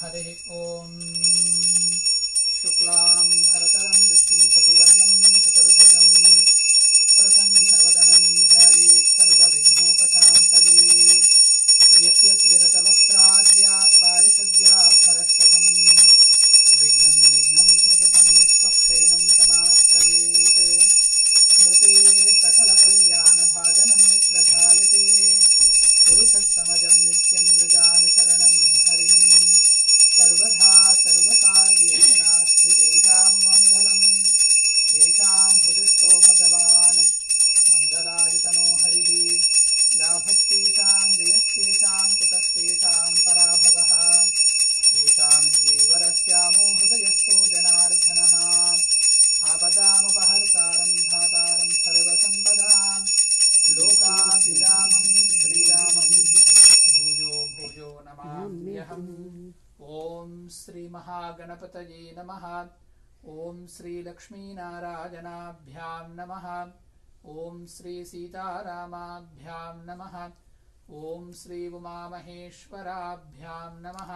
हरिः ओम्। शुक्लां भरतरं विष्णुं शशिवर्णं चतुर्भुजं प्रसन्नवदनं ध्यायेत् सर्वविघ्नोपशान्तये। यस्यद्विरतवक्त्राद्यात् पारिषद्याः परष्टभम् विघ्नं विघ्नं चिरततं निष्पक्षेनं तमाश्रयेत्। स्मृते सकलकल्याणभाजनं मित्रधायते पुरुषस्तमजं नित्यं व्रजामि शरणं हरिं। सर्वधा सर्वकार्येषु नास्ति तेषां मङ्गलम् तेषां हृदिस्थो भगवान् मङ्गलायतनो हरिः। लाभस्तेषां जयस्तेषां कुतस्तेषां पराभवः येषामिन्देवरस्यामो हृदयस्थो जनार्दनः। आपदामपहर्तारं धातारं सर्वसम्पदां लोकाभिरामं श्रीरामं भूयो भूयो नमाम्यहम्। ॐ श्रीमहागणपतये नमः। ॐ श्रीलक्ष्मीनारायणाभ्यां नमः। ॐ श्रीसीतारामाभ्यां नमः। ॐ श्रीउमामहेश्वराभ्यां नमः।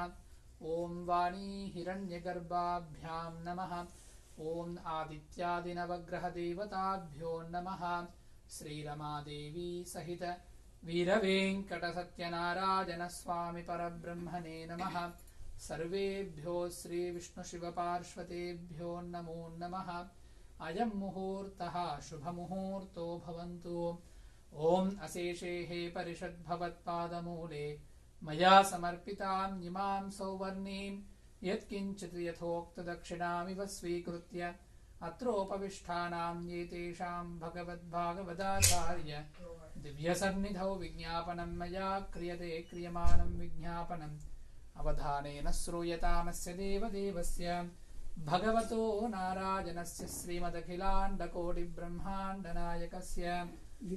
ॐ वाणी हिरण्यगर्भाभ्यां नमः। ॐ आदित्यादिनवग्रहदेवताभ्यो नमः। श्रीरमादेवी सहित वीरवेङ्कटसत्यनारायणस्वामी परब्रह्मणे नमः। सर्वेभ्यो श्रीविष्णुशिवपार्श्वतेभ्यो नमो नमः। अयं मुहूर्तः शुभमुहूर्तो भवन्तु। ॐ अशेषेः परिषद्भवत्पादमूले मया समर्पितां इमां सौवर्णीं यत्किञ्चित् यथोक्तदक्षिणामिव स्वीकृत्य अत्रोपविष्टानां एतेषां भगवद्भागवदाचार्य दिव्यसन्निधौ विज्ञापनं मया क्रियते क्रियमाणं विज्ञापनम् अवधानेन श्रूयतामस्य देवदेवस्य भगवतो नारायणस्य श्रीमदखिलाण्डकोटिब्रह्माण्डनायकस्य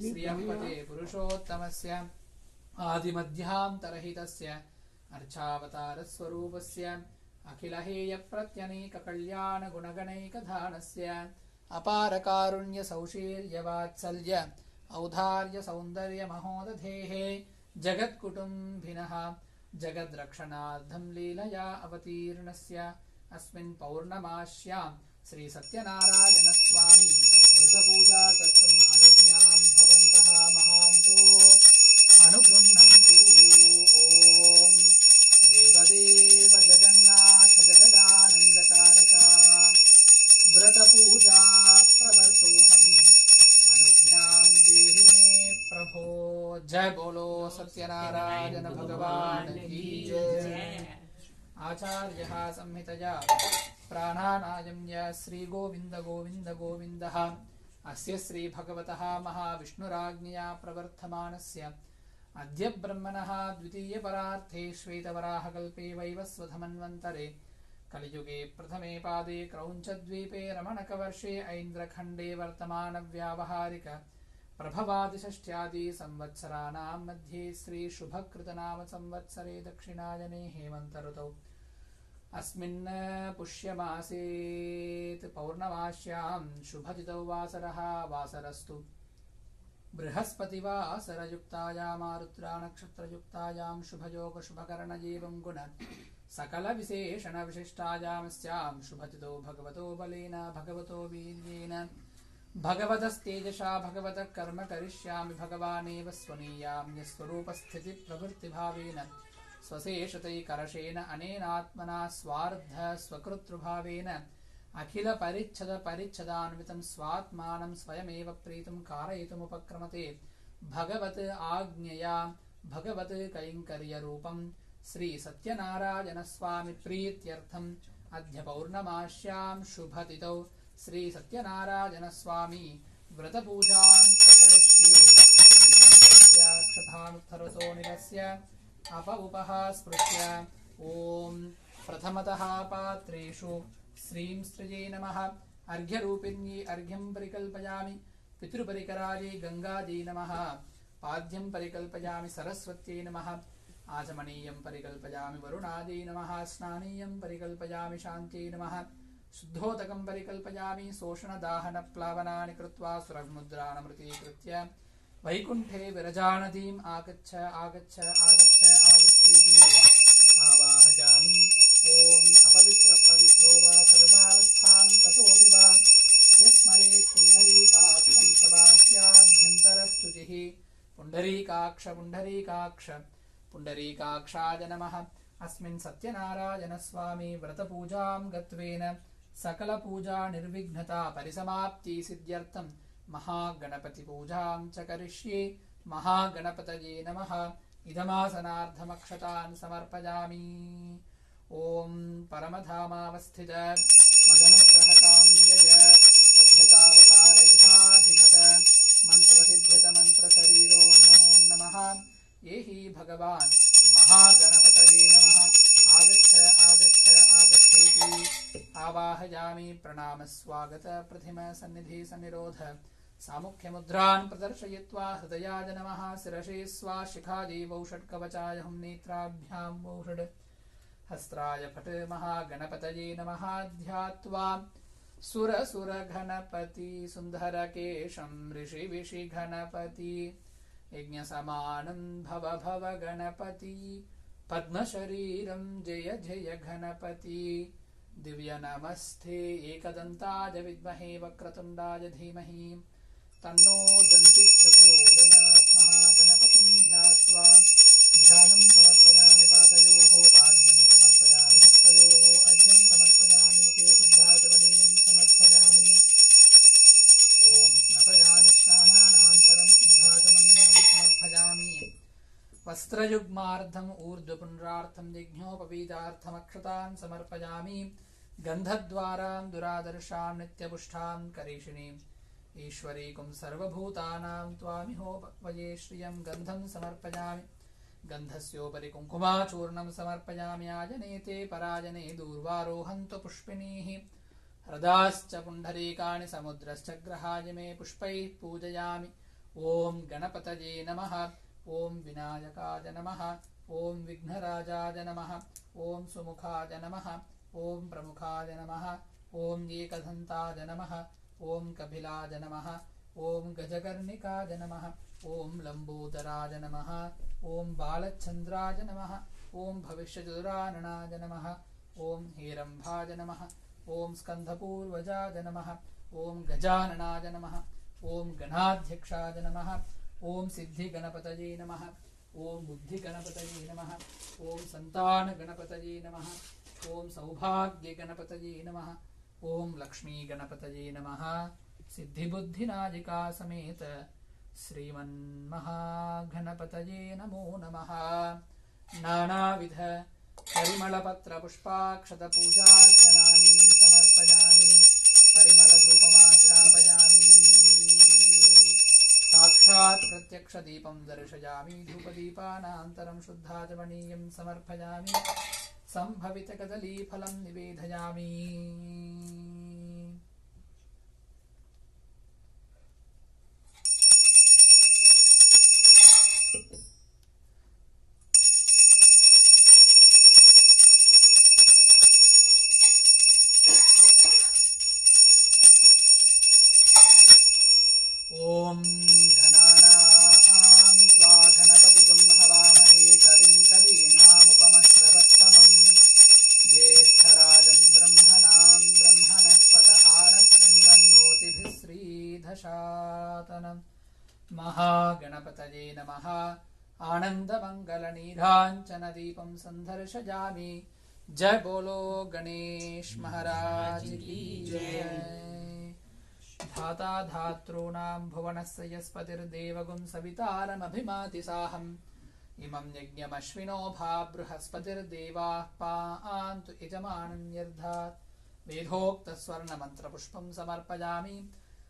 श्रियंपते पुरुषोत्तमस्य आदिमध्यान्तरहितस्य अर्चावतारस्वरूपस्य अखिलहेयप्रत्यनेककल्याणगुणगणैकधानस्य अपारकारुण्यसौशीर्यवात्सल्य औदार्यसौन्दर्यमहोदधेः जगत्कुटुम्बिनः जगद्रक्षणार्थं लीलया अवतीर्णस्य अस्मिन् पौर्णमास्यां श्रीसत्यनारायणस्वामी व्रतपूजा कर्तुम् अनुज्ञां भवन्तः महान्तो अनुगृह्णन्तु। ॐ देवदेव जगन्नाथ जगदानन्दकारक व्रतपूजा प्रवर्तोऽहम् अनुज्ञां देहि मे प्रभो। जय बोलो सत्यनारायण भगवान की जय। आचार्यः संहितया प्राणानायम्य श्रीगोविन्द गोविन्द गोविन्दः अस्य श्रीभगवतः महाविष्णुराज्ञया प्रवर्तमानस्य अद्य ब्रह्मणः द्वितीयपरार्थे श्वेतवराहकल्पे वैवस्वतमन्वन्तरे कलियुगे प्रथमे पादे क्रौञ्चद्वीपे रमणकवर्षे ऐन्द्रखण्डे वर्तमानव्यावहारिक प्रभवादिषष्ट्यादि संवत्सराणां मध्ये श्रीशुभकृतनाम संवत्सरे दक्षिणायने हेमन्तऋतौ अस्मिन् पुष्यमासेत् पौर्णमास्यां शुभतिथौ वासरः वासरस्तु बृहस्पतिवासरयुक्तायामारुद्रानक्षत्रयुक्तायां शुभयोगशुभकरणजीवं गुण सकलविशेषणविशिष्टायामस्यां शुभतिथौ भगवतो बलेन भगवतो वीर्येण भगवतस्तेजसा भगवतः कर्म करिष्यामि भगवानेव स्वनीयां यस्वरूपस्थितिप्रवृत्तिभावेन स्वशेषतैकरशेन अनेनात्मना स्वार्ध स्वकृतृभावेन अखिल परिच्छद परिच्छदान्वितं स्वात्मानं स्वयमेव प्रीतं कारयितुमुपक्रमते भगवत् आज्ञया भगवत् कैङ्कर्यरूपं श्री सत्यनारायणस्वामि प्रीत्यर्थम् अद्य पौर्णमास्यां शुभतिथौ श्री सत्यनारायणस्वामी व्रतपूजां प्रकरिष्ये। क्षतानुत्थरतो निरस्य अप उपः स्पृश्य ॐ प्रथमतः पात्रेषु श्रीं सृजे नमः। अर्घ्यरूपिण्यै अर्घ्यं परिकल्पयामि। पितृपरिकरायै गङ्गायै नमः। पाद्यं परिकल्पयामि सरस्वत्यै नमः। आचमनीयं परिकल्पयामि वरुणायै नमः। स्नानीयं परिकल्पयामि शान्त्यै नमः। शुद्धोदकं परिकल्पयामि। शोषणदाहनप्लावनानि कृत्वा सुरभिमुद्रानमृतीकृत्य वैकुण्ठे विरजानदीम् आगच्छ आगच्छ आगच्छ आगच्छेति आवाहयामि। ॐ पुण्डरीकाक्ष पुण्डरीकाक्ष पुण्डरीकाक्षाय नमः। अस्मिन् सत्यनारायणस्वामी व्रतपूजां गत्वेन सकलपूजा निर्विघ्नता परिसमाप्ति सिद्ध्यर्थं महागणपतिपूजां च करिष्ये। महागणपतये नमः। इदमासनार्धमक्षतान् समर्पयामि। ॐ परमधामावस्थित मदनुग्रहकाम्यय उद्यतावतारैहाभिमत मन्त्रसिद्धितमन्त्रशरीरो नमो नमः। ये हि भगवान् महागणपतये नमः। आगच्छ आगच्छ आगच्छेति आवाहयामि। प्रणामस्वागत प्रथिम सन्निधि सन्निरोध सामुख्यमुद्रान् प्रदर्शयित्वा हृदयाय नमः। शिरसि स्वाशिखाजीवौषट्कवचाय हुं नेत्राभ्यां वौषड् हस्त्राय फट् महागणपतये नमः। ध्यात्वा सुरसुरघनपति सुन्दरकेशं ऋषिविषिघनपति यज्ञसमानं भव भव गणपति पद्मशरीरं जय जय गणपति। दिव्यनमस्ते एकदन्ताय विद्महे वक्रतुण्डाय धीमहि तन्नो दन्ति प्रचोदयात्। महागणपतिं ध्यात्वा ध्यानं समर्पयामि। पादयोः पाद्यं समर्पयामि। हस्तयोः अर्घ्यं समर्पयामि। मुखे शुद्धाचमनीयं समर्पयामि। ॐ स्नपयामि। स्नानानन्तरं शुद्धाचमनीयं समर्पयामि। वस्त्रयुग्मार्धम् ऊर्ध्वपुण्ड्रार्थं यज्ञोपवीतार्थमक्षतान् समर्पयामि। गन्धद्वारां दुरादर्शां नित्यपुष्टां करीषिणीम् ईश्वरीकुं सर्वभूतानां त्वामिहोपक्वये श्रियं गन्धं समर्पयामि। गन्धस्योपरि कुङ्कुमाचूर्णं समर्पयामि। आजनेते पराजने दूर्वारोहन्तु पुष्पिणीः हृदाश्च पुण्डरीकाणि समुद्रश्च ग्रहाय मे पुष्पैः पूजयामि। ॐ गणपतये नमः। ॐ विनायकाय नमः। ॐ विघ्नराजाय नमः। ॐ सुमुखाय नमः। ॐ प्रमुखाय नमः। ॐ एकदन्ताय नमः। ॐ कपिलाय नमः। ॐ गजकर्णिकाय नमः। ॐ लम्बोदराय नमः। ॐ बालचन्द्राय नमः। ॐ भविष्यचतुराननाय नमः। ॐ हेरम्भाय नमः। ॐ स्कन्धपूर्वजाय नमः। ॐ गजाननाय नमः। ॐ गणाध्यक्षाय नमः। ॐ सिद्धिगणपतये नमः। ॐ बुद्धिगणपतये नमः। ॐ सन्तानगणपतये नमः। ॐ सौभाग्यगणपतये नमः। ॐ लक्ष्मीगणपतये नमः। सिद्धिबुद्धिनादिका समेत श्रीमन्महागणपतये नमो नमः। नानाविध परिमलपत्रपुष्पाक्षतपूजार्चनानि समर्पयामि। परिमलधूपमाघ्रापयामि। साक्षात् प्रत्यक्षदीपं दर्शयामि। धूपदीपानान्तरं शुद्धाचमनीयं समर्पयामि। सम्भवितकदलीफलं निवेदयामि। ॐ गणानां त्वा गणपतिगुं हवामहे कविं कवीनामुपमश्रवत्तमम् ज्येष्ठराजं ब्रह्मणां ब्रह्मणस्पत आनशृण्वन्नोतिभिः श्रीदशातनम्। महागणपतये नमः। आनन्दमङ्गलनीराञ्जनदीपं सन्दर्शयामि। जय बोलो गणेश महाराज की जय। धाता धातॄणां भुवनस्य यस्पतिर्देवगुं सवितारमभिमाति साहम्। इमं यज्ञमश्विनो भा बृहस्पतिर्देवाः पान्तु यजमानन्यर्धात्। वेदोक्तस्वर्णमन्त्रपुष्पं समर्पयामि।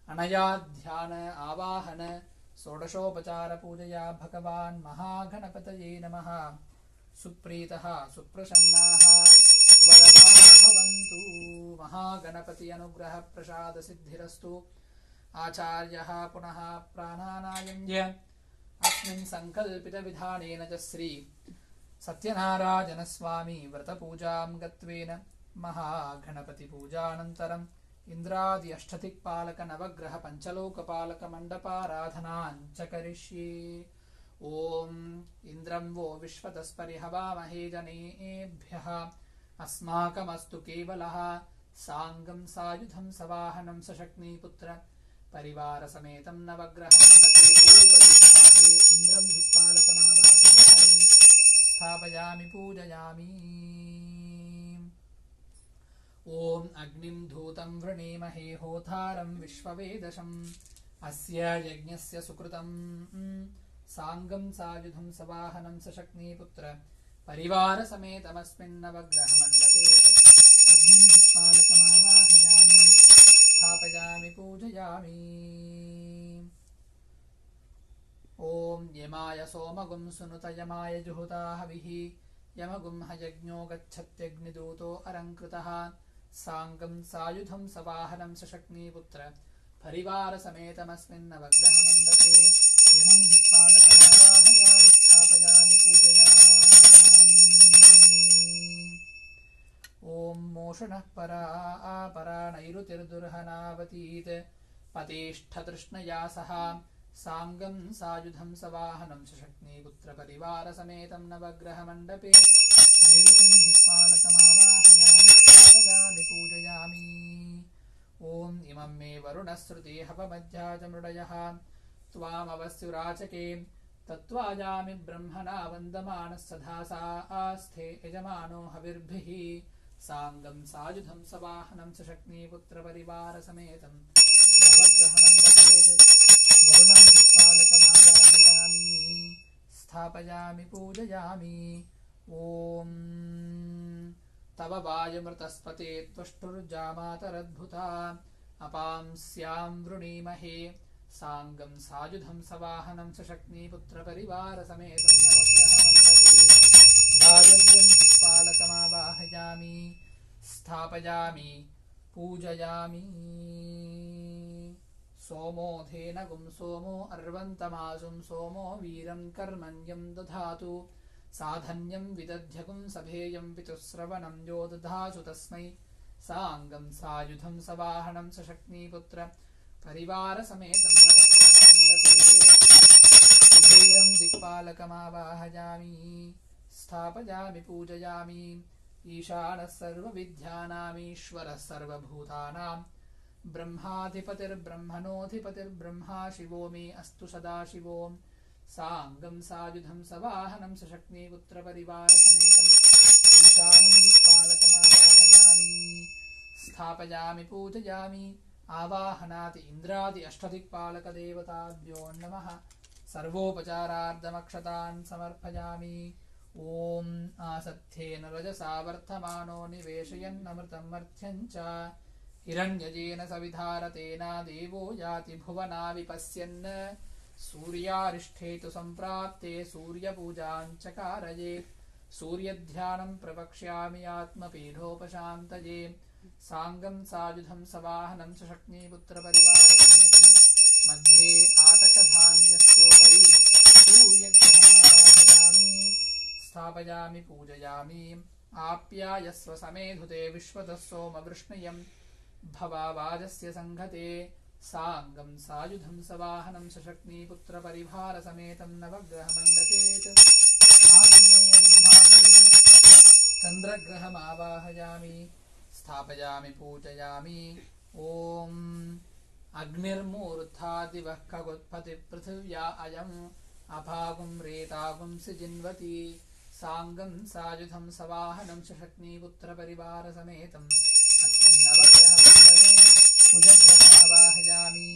अनया ध्यान आवाहन षोडशोपचारपूजया भगवान् महागणपतये नमः। सुप्रीतः सुप्रसन्नाः वरदाः भवन्तु। महागणपति अनुग्रह प्रसाद सिद्धिरस्तु। आचार्यः पुनः प्राणानायम्य अस्मिन् संकल्पित विधानेन च श्री सत्यनारायणस्वामी व्रतपूजां गत्वेन महागणपति पूजानन्तरम् इंद्रादि अष्टदिक्पालक नवग्रह पंचलोकपालक मंडपाराधनां च करिष्ये। ओम इंद्रं वो विश्वतस्परि हवामहे जनेभ्यः अस्माकमस्तु केवलः सांगं सायुधं सवाहनं सशक्नीपुत्र परिवारसमेतं नवग्रहमण्डपे पूर्वदिग्भागे इन्द्रं दिक्पालकमावाहयामि स्थापयामि पूजयामि। ॐ अग्निं धूतं वृणीमहे होतारं विश्ववेदशम् अस्य यज्ञस्य सुकृतं साङ्गं सायुधं सवाहनं सशक्नीपुत्र परिवारसमेतमस्मिन् नवग्रहमण्डपे अग्निं दिक्पालकमावाहयामि स्थापयामि पूजयामि। ॐ यमाय सोमगुं सुनुत यमाय जुहुता हविः यमगुं हयज्ञो गच्छत्यग्निदूतो अलङ्कृतः साङ्गं सायुधं सवाहनं सशक्नीपुत्र परिवारसमेतमस्मिन् नवग्रहमण्डपे यमं दिक्पालकमावाहयामि स्थापयामि पूजयामि। ॐ मोषणः परा नैरुतिर्दुर्हनावतीत् पतेष्ठतृष्णया सह साङ्गं सायुधं सवाहनं सशक्नीपुत्रपरिवारसमेतं नवग्रहमण्डपे नैरुतिं दिक्पालकमावाहयामि स्थापयामि पूजयामि। ॐ इमं मे वरुणश्रुते हवमध्या च मृडयः त्वामवस्युराचके तत्त्वाजामि ब्रह्मणा वन्दमानः सधासा आस्थे यजमानो हविर्भिः साङ्गं सायुधं सवाहनं सशक्नीपुत्रपरिवारसमेतं नवग्रहमण्डपे वरुणं दिक्पालकमावाहयामि स्थापयामि पूजयामि। ॐ तव वायुमृतस्पते त्वष्टुर्जामातरद्भुता अपांस्यां वृणीमहे साङ्गं सायुधं सवाहनं सशक्नीपुत्रपरिवारसमेतं नवग्रहमण्डपे वायव्यं दिक्पालकमावाहयामि स्थापयामि पूजयामि। सोमो धेनगुं सोमो अर्वन्तमासुं सोमो वीरं कर्मण्यं दधातु साधन्यं विदध्यगुं सभेयं पितुस्रवणं यो दधासु तस्मै साङ्गं सायुधं सवाहनं सशक्नीपुत्र परिवारसमेतं नवग्रहमण्डपे कुबेरं दिक्पालकमावाहयामि स्थापयामि पूजयामि। ईशानः सर्वविद्यानामीश्वरः सर्वभूतानां ब्रह्माधिपतिर्ब्रह्मणोऽधिपतिर्ब्रह्मा शिवो मे अस्तु सदाशिवो साङ्गं सायुधं सवाहनं सशक्नीपुत्रपरिवारसमेतं ईशानं दिक्पालकमावाहयामि स्थापयामि पूजयामि। आवाहनाति इन्द्रादि अष्टदिक्पालकदेवताभ्यो नमः सर्वोपचारार्धमक्षतान् समर्पयामि। ॐ आसथ्येन रजसा वर्धमानो निवेशयन्नमृतं मर्त्यं च हिरण्यजेन सविधारतेन देवो याति भुवना विपश्यन् सूर्यारिष्ठे तु सम्प्राप्ते सूर्यपूजां चकारये सूर्यध्यानं प्रवक्ष्यामि आत्मपीडोपशान्तये साङ्गं सायुधं सवाहनं सशक्नीपुत्रपरिवारसमेतं मध्ये आतकधान्यस्योपरि सूर्यग्रहमावाहयामि स्थापयामि पूजयामि। आप्यायस्व समेधुते विश्वतः सोमवृष्णियं भवावाजस्य सङ्घते साङ्गं सायुधं सवाहनं सशक्नीपुत्रपरिवारसमेतं नवग्रहमण्डपे आग्नेयविभागे चन्द्रग्रहमावाहयामि स्थापयामि पूजयामि। ॐ अग्निर्मूर्धा दिवः खगोत्पतिपृथिव्या अयम् अभागुं रेतागुं सिजिन्वति साङ्गं सायुधं सवाहनं सशक्नीपुत्रपरिवारसमेतम् अस्मिन् नवग्रहमण्डपे कुजग्रहमावाहयामि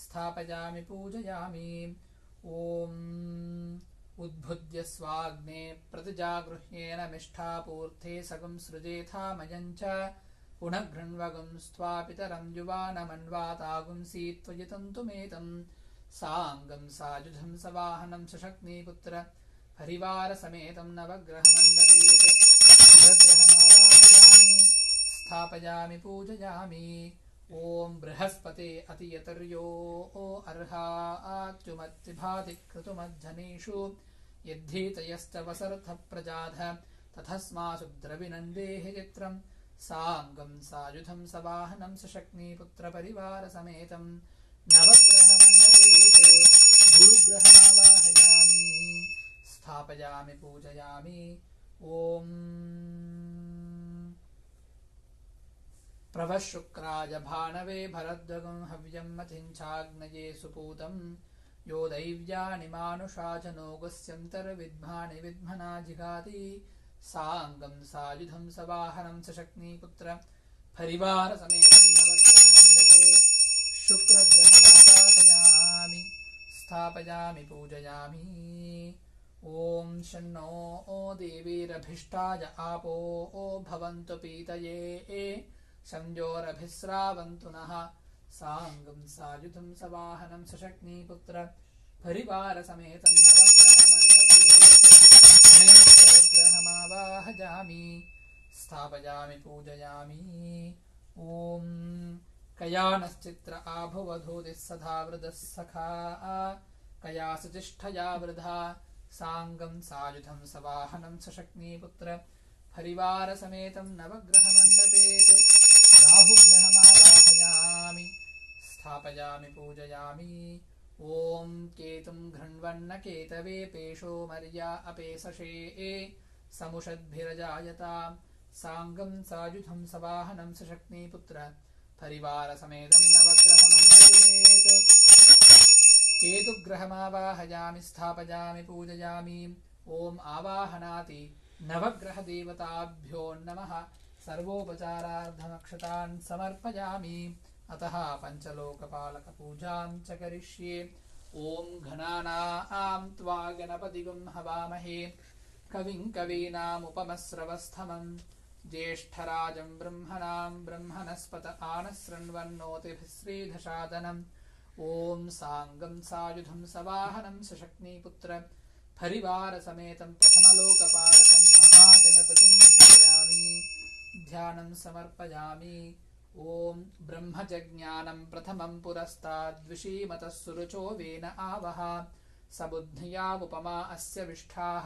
स्थापयामि पूजयामि। ॐ उद्भुद्य स्वाग्ने प्रतिजागृह्येन मिष्ठापूर्थे सगं सृजेथामयं च पुनः गृह्ण्वगुं स्त्वापितरं युवानमन्वातागुं सीत्वयितन्तुमेतं साङ्गं सायुधं सवाहनं सशक्नीपुत्र परिवारसमेतं नवग्रहमण्डपे कुजग्रहमावाहयामि स्थापयामि पूजयामि। ॐ बृहस्पते अतियतर्यो अर्हाच्युमत्तिभाति क्रतुमज्जनेषु यद्धीतयश्च वसर्थप्रजाध तथस्मासु द्रविनन्देः चित्रम् साङ्गं सायुधं सवाहनं सशक्नीपुत्रपरिवारसमेतं नवग्रहमण्डपे गुरुग्रहमावाहयामि स्थापयामि पूजयामि। ॐ प्रभः शुक्राय भानवे भरद्वगं हव्यं मतिञ्चाग्नये सुपूतं यो दैव्यानि मानुषा च नो गुस्यन्तर्विद्भानि विद्मना जिगाति साङ्गं सायुधं सवाहनं सशक्नीपुत्र परिवारसमेतं नवग्रहमण्डपे शुक्रग्रहमावाहयामि स्थापयामि पूजयामि। ॐ शन्नो देवीरभिष्टाय आपो भवन्तु पीतये संजोरभिस्रावन्तु नः साङ्गं सायुधं सवाहनं सशक्नीपुत्र परिवारसमेतं नवग्रहमण्डपे स्थापयामि पूजयामि। ॐ कयानश्चित्र आभुवधूतिः सदा वृदः सखा कयासुतिष्ठया वृधा साङ्गं सायुधं सवाहनं सशक्नीपुत्र परिवारसमेतं नवग्रहमण्डपेत् राहुग्रहमावाहयामि स्थापयामि पूजयामि। ॐ केतुं घृण्वन्न केतवे पेशो मर्या अपेसशे समुषद्भिरजायतां साङ्गं सायुधं सवाहनं सशक्नीपुत्र परिवारसमेतं नवग्रहमण्डपेत् केतुग्रहमावाहयामि स्थापयामि पूजयामि। ॐ आवाहनाति नवग्रहदेवताभ्यो नमः सर्वोपचारार्थमक्षतान् समर्पयामि। अतः पञ्चलोकपालकपूजां च करिष्ये। ॐ घनानां त्वा गणपतिगुं हवामहे कविं कवीनामुपमस्रवस्थमं ज्येष्ठराजं ब्रह्मणां ब्रह्मणस्पत आनशृण्वन्नोतिभिः श्रीदशादनम्। ॐ साङ्गं सायुधं सवाहनं सशक्नीपुत्र परिवारसमेतं प्रथमलोकपालकं महागणपतिं ध्यायामि ध्यानं समर्पयामि। ॐ ब्रह्मजज्ञानं प्रथमं पुरस्ताद्विषीमतः सुरुचो वेन आवह सबुद्ध्यावुपमा अस्य विष्ठाः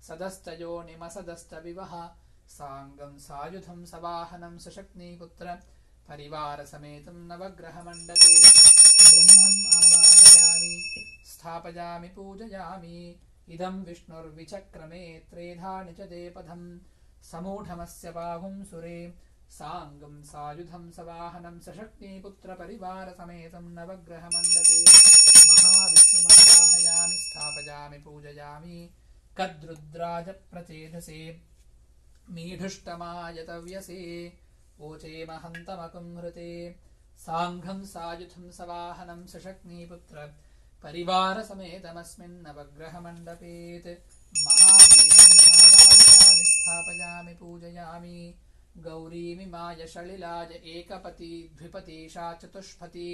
सदस्तयोनिमसदस्तविवः साङ्गं सायुधं सवाहनं सशक्नीपुत्र परिवारसमेतं नवग्रहमण्डपे ब्रह्मम् आवाहयामि स्थापयामि पूजयामि। इदं विष्णुर्विचक्रमे त्रेधानि च देपथं समूढमस्य बाहुं सुरे साङ्गं सायुधं सवाहनं सशक्नीपुत्र परिवारसमेतं नवग्रहमण्डपे महाविष्णुमावाहयामि स्थापयामि पूजयामि। कद्रुद्राज प्रचेदसे मीढुष्टमायतव्यसे ओचे महन्तमकुंहृते साङ्घं सायुधं सवाहनं सशक्नीपुत्र परिवारसमेतमस्मिन् नवग्रहमण्डपेत् महावीरम् आवाहयामि स्थापयामि पूजयामि। गौरीमिमाय शलिलाय एकपति द्विपति सा चतुष्पति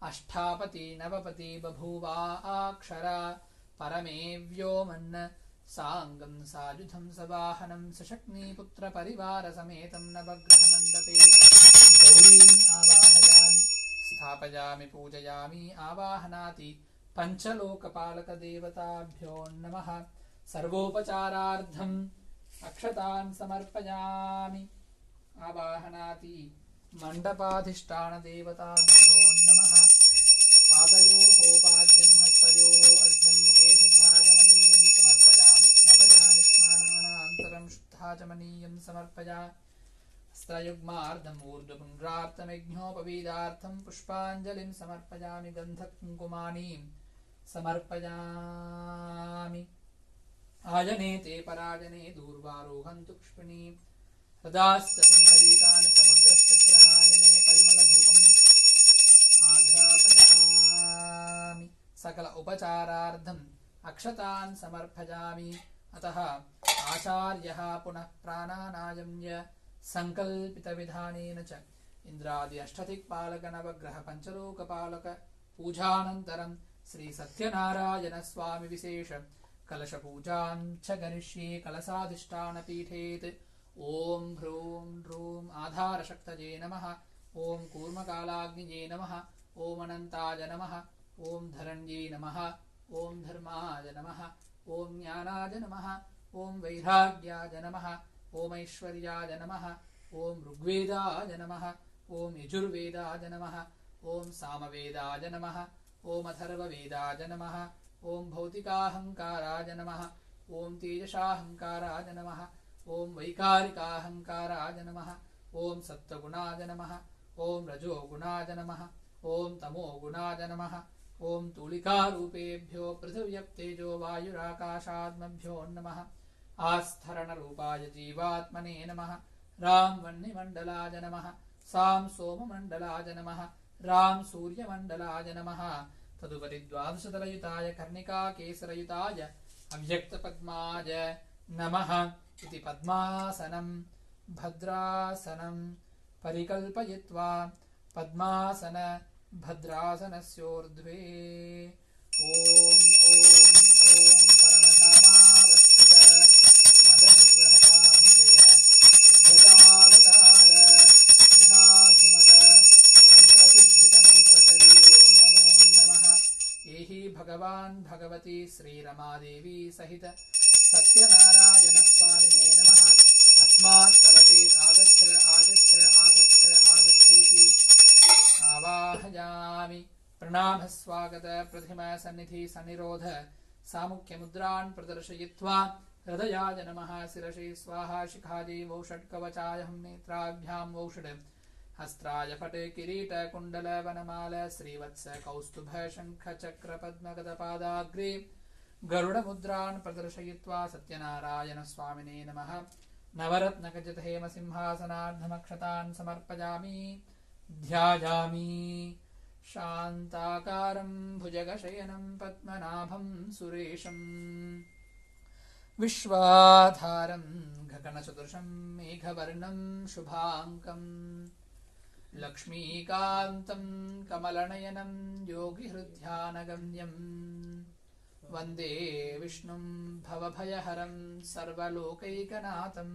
अष्टापति नवपति बभूवा अक्षरा परमे व्योमन् साङ्गं सायुधं सवाहनं सशक्नीपुत्र परिवारसमेतं नवग्रहमण्डपे गौरीम् आवाहयामि स्थापयामि पूजयामि। आवाहनाति पञ्चलोकपालकदेवताभ्यो नमः सर्वोपचारार्थम् अक्षतान् समर्पयामि। आवाहनाति मण्डपाधिष्ठानदेवताभ्यो नमः पादयोः पाद्यं हस्तयोः अर्घ्यं मुखे शुद्धाचमनीयं समर्पयामि। स्नापयामि स्नानानन्तरं शुद्धाचमनीयं समर्पयामि। हस्तयुग्मार्धम् ऊर्ध्वपुण्ड्रार्थमेघ्नोपवीदार्थं पुष्पाञ्जलिं समर्पयामि। गन्धकुङ्कुमानीं समर्पयामि। आजने ते पराजने दूर्वारोहन्तु पुष्पिणीं हृदाश्च पुण्डरीकानि समुद्रश्चग्रहायने परिमलधूपम् आघ्रापयामि। सकल उपचारार्थम् अक्षतान् समर्पयामि। अतः आचार्यः पुनः प्राणानायम्य सङ्कल्पितविधानेन च इन्द्रादि अष्टदिक्पालक नवग्रह पञ्चलोकपालक पूजानन्तरं श्री सत्यनारायण स्वामी विशेष कलशपूजां च करिष्ये। कलशाधिष्ठानपीठेत् ॐ ह्रूं ह्रूं आधारशक्तये नमः। ॐ कूर्मकालाग्निये नमः। ॐ अनन्ताय नमः। ॐ धरण्ये नमः। ॐ धर्माय नमः। ॐ ज्ञानाय नमः। ॐ वैराग्याय नमः। ॐ ऐश्वर्याय नमः। ॐ ऋग्वेदाय नमः। ॐ यजुर्वेदाय नमः। ॐ सामवेदाय नमः। ॐ अथर्ववेदाय नमः। ॐ भौतिकाहङ्काराय नमः। ॐ तेजसाहङ्काराय नमः। ॐ वैकारिकाहङ्काराय नमः। ಓಂ ಸತ್ವಗುಣಾಯ ನಮಃ ಓಂ ರಜೋಗುಣಾಯ ನಮಃ ಓಂ ತಮೋಗುಣಾಯ ನಮಃ ಓಂ ತೂಲಿಕಾರೂಪೇಭ್ಯೋ ಪೃಥಿವ್ಯಪ್ತೇಜೋ ವಾಯುರಾಕಾಶಾತ್ಮಭ್ಯೋ ನಮಃ ಆಸ್ಥರಣರೂಪಾಯ ಜೀವಾತ್ಮನೇ ನಮಃ ರಾಂ ವನ್ನಿಮಂಡಲಾಯ ನಮಃ ಸಾಂ ಸೋಮಮಂಡಲಾಯ ನಮಃ ರಾಂ ಸೂರ್ಯಮಂಡಲಾಯ ನಮಃ ತದುಪರಿ ದ್ವಾದಶತಲಯುತಾಯ ಕರ್ಣಿಕಾಕೇಸರಯುತಾಯ ಅವ್ಯಕ್ತಪದ್ಮಾಯ ನಮಃ ಇತಿ ಪದ್ಮಾಸನಂ ಭದ್ರಾಸನಂ ಪರಿಕಲ್ಪಯಿತ್ವಾ ಪದ್ಮಾಸನ ಭದ್ರಾಸನಸ್ಯೋರ್ಧ್ವೇ ಓಂ ಓಂ ಓಂ ಪರಮಧಾಮಾವಸ್ಥಿತ ಮದನುಗ್ರಹಕಾಮ್ಯಯ ಸಿದ್ಧತಾವತಾರ ವಿಹಾಧಿಮತ ಮಂತ್ರಸಿದ್ಧಿತಮಂತ್ರಶರೀರೋ ನಮೋ ನಮಃ ಏಹಿ ಭಗವಾನ್ ಭಗವತಿ ಶ್ರೀರಮಾದೇವಿ ಸಹಿತ ಸತ್ಯನಾರಾಯಣ ಸ್ವಾಮಿನೇ ನಮಃ ಅಸ್ಮಾತ್ ಕಲಚೇತ್ ಆಗಚ್ಚ ಆಗಚ್ಚ ಆಗಚ್ಚ ಆಗಚ್ಚೇತಿ ಆವಾಹಯಾಮಿ ಪ್ರಣಾಮ ಸ್ವಾಗತ ಪ್ರಥಮ ಸನ್ನಿಧಿ ಸನ್ನಿರೋಧ ಸಾಮುಖ್ಯ ಮುದ್ರಾನ್ ಪ್ರದರ್ಶಯಿತ್ವಾ ಹೃದಯಾಯ ನಮಃ ಶಿರಸಿ ಸ್ವಾಹಾ ಶಿಖಾದಿ ವೌಷಟ್ ಕವಚಾಯಹಂ ನೇತ್ರಾಭ್ಯಾಂ ವೌಷಡ್ ಹಸ್ತ್ರಾಯ ಫಟ್ ಕಿರೀಟ ಕುಂಡಲ ವನಮಾಲ ಶ್ರೀವತ್ಸ ಕೌಸ್ತುಭ ಶಂಖ ಚಕ್ರ ಪದ್ಮಗದ ಪಾದಾಗ್ರೇ ಗರುಡ ಮುದ್ರಾನ್ ಪ್ರದರ್ಶಯಿತ್ವಾ ಸತ್ಯನಾರಾಯಣ ಸ್ವಾಮಿನೇ ನಮಃ ನವರತ್ನಖಚಿತ ಹೇಮ ಸಿಂಹಾಸನಾರ್ಧಮಕ್ಷತಾನ್ ಸಮರ್ಪಯಾಮಿ ಧ್ಯಾಯಾಮಿ ಶಾಂತಾಕಾರಂ ಭುಜಗಶಯನಂ ಪದ್ಮನಾಭಂ ಸುರೇಶಂ ವಿಶ್ವಾಧಾರಂ ಗಗನಚತುರ್ಷಂ ಮೇಘವರ್ಣಂ ಶುಭಾಂಕಂ ಲಕ್ಷ್ಮೀಕಾಂತಂ ಕಮಲನಯನಂ ಯೋಗಿಹೃದ್ಯಾನಗಮ್ಯಂ ವಂದೇ ವಿಷ್ಣುಂ ಭವಭಯಹರಂ ಸರ್ವಲೋಕೈಕನಾಥಂ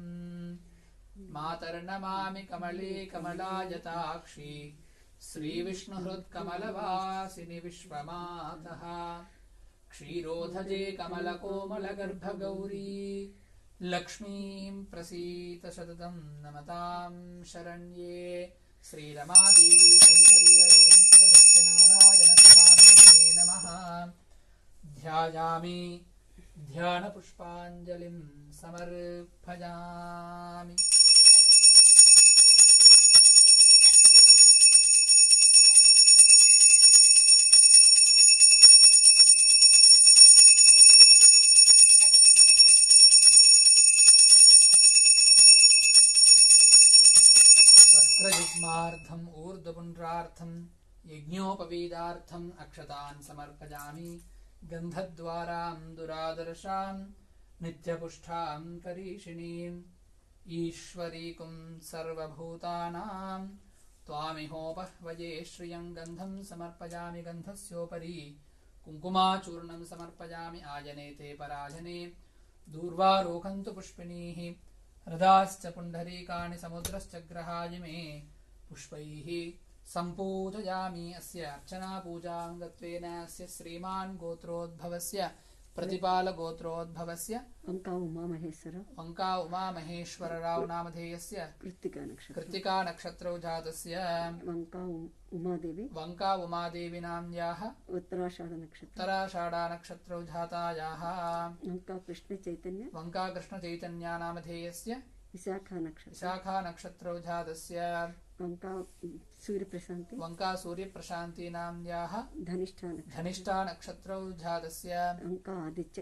ಮಾತರ್ನಮಾಮಿ ಕಮಲೇ ಕಮಲಾಯತಾಕ್ಷಿ ಶ್ರೀವಿಷ್ಣುಹೃತ್ಕಮಲವಾಸಿನಿ ವಿಶ್ವಮಾತಃ ಕ್ಷೀರೋಧಜೆ ಕಮಲಕೋಮಲಗರ್ಭಗೌರೀ ಲಕ್ಷ್ಮೀಂ ಪ್ರಸೀತ ಸತತಂ ನಮತಾಂ ಶರಣ್ಯೇ ಶ್ರೀರಮಾದೇವಿ ಸಹಿತ ವೀರವೇಂಕಟಸತ್ಯನಾರಾಯಣ ಸ್ವಾಮಿನೇ ನಮಃ ಧ್ಯಾಯಾಮಿ ಧ್ಯಾನಪುಷ್ಪಾಂಜಲಿಂ ಸಮರ್ಪಯಾಮಿ. वस्त्रयुग्मार्थम् ऊर्ध्वपुण्ड्रार्थम् यज्ञोपवीदार्थम् अक्षतान् समर्पयामि. गन्धद्वाराम् दुरादर्शाम् नित्यपुष्ठाम् करीषिणीम् ईश्वरीकुम् सर्वभूतानाम् त्वामिहोपह्वये श्रियम् गन्धम् समर्पयामि. गन्धस्योपरि कुङ्कुमाचूर्णम् समर्पयामि. आयने ते पराजने दूर्वारोहन्तु पुष्पिणीः हृदाश्च पुण्डरीकाणि समुद्रश्च ग्रहाय मे पुष्पैः सम्पूजयामि. अस्य अर्चनापूजां गत्वेन अस्य श्रीमान् गोत्रोद्भवस्य प्रतिपालगोत्रोद्भवस्य वंका उमामहेश्वरराव नामधेयस्य कृत्तिका नक्षत्रौ जातस्य वंका उमादेवी नाम्याः उत्तराषाढा नक्षत्रौ जातायाः वंका कृष्णचैतन्या नामधेयस्य विशाखा नक्षत्रौ जातस्य वंका सूर्यप्रशान्ति नाम्याः धनिष्ठा नक्षत्रौ जातस्य वंका आदित्य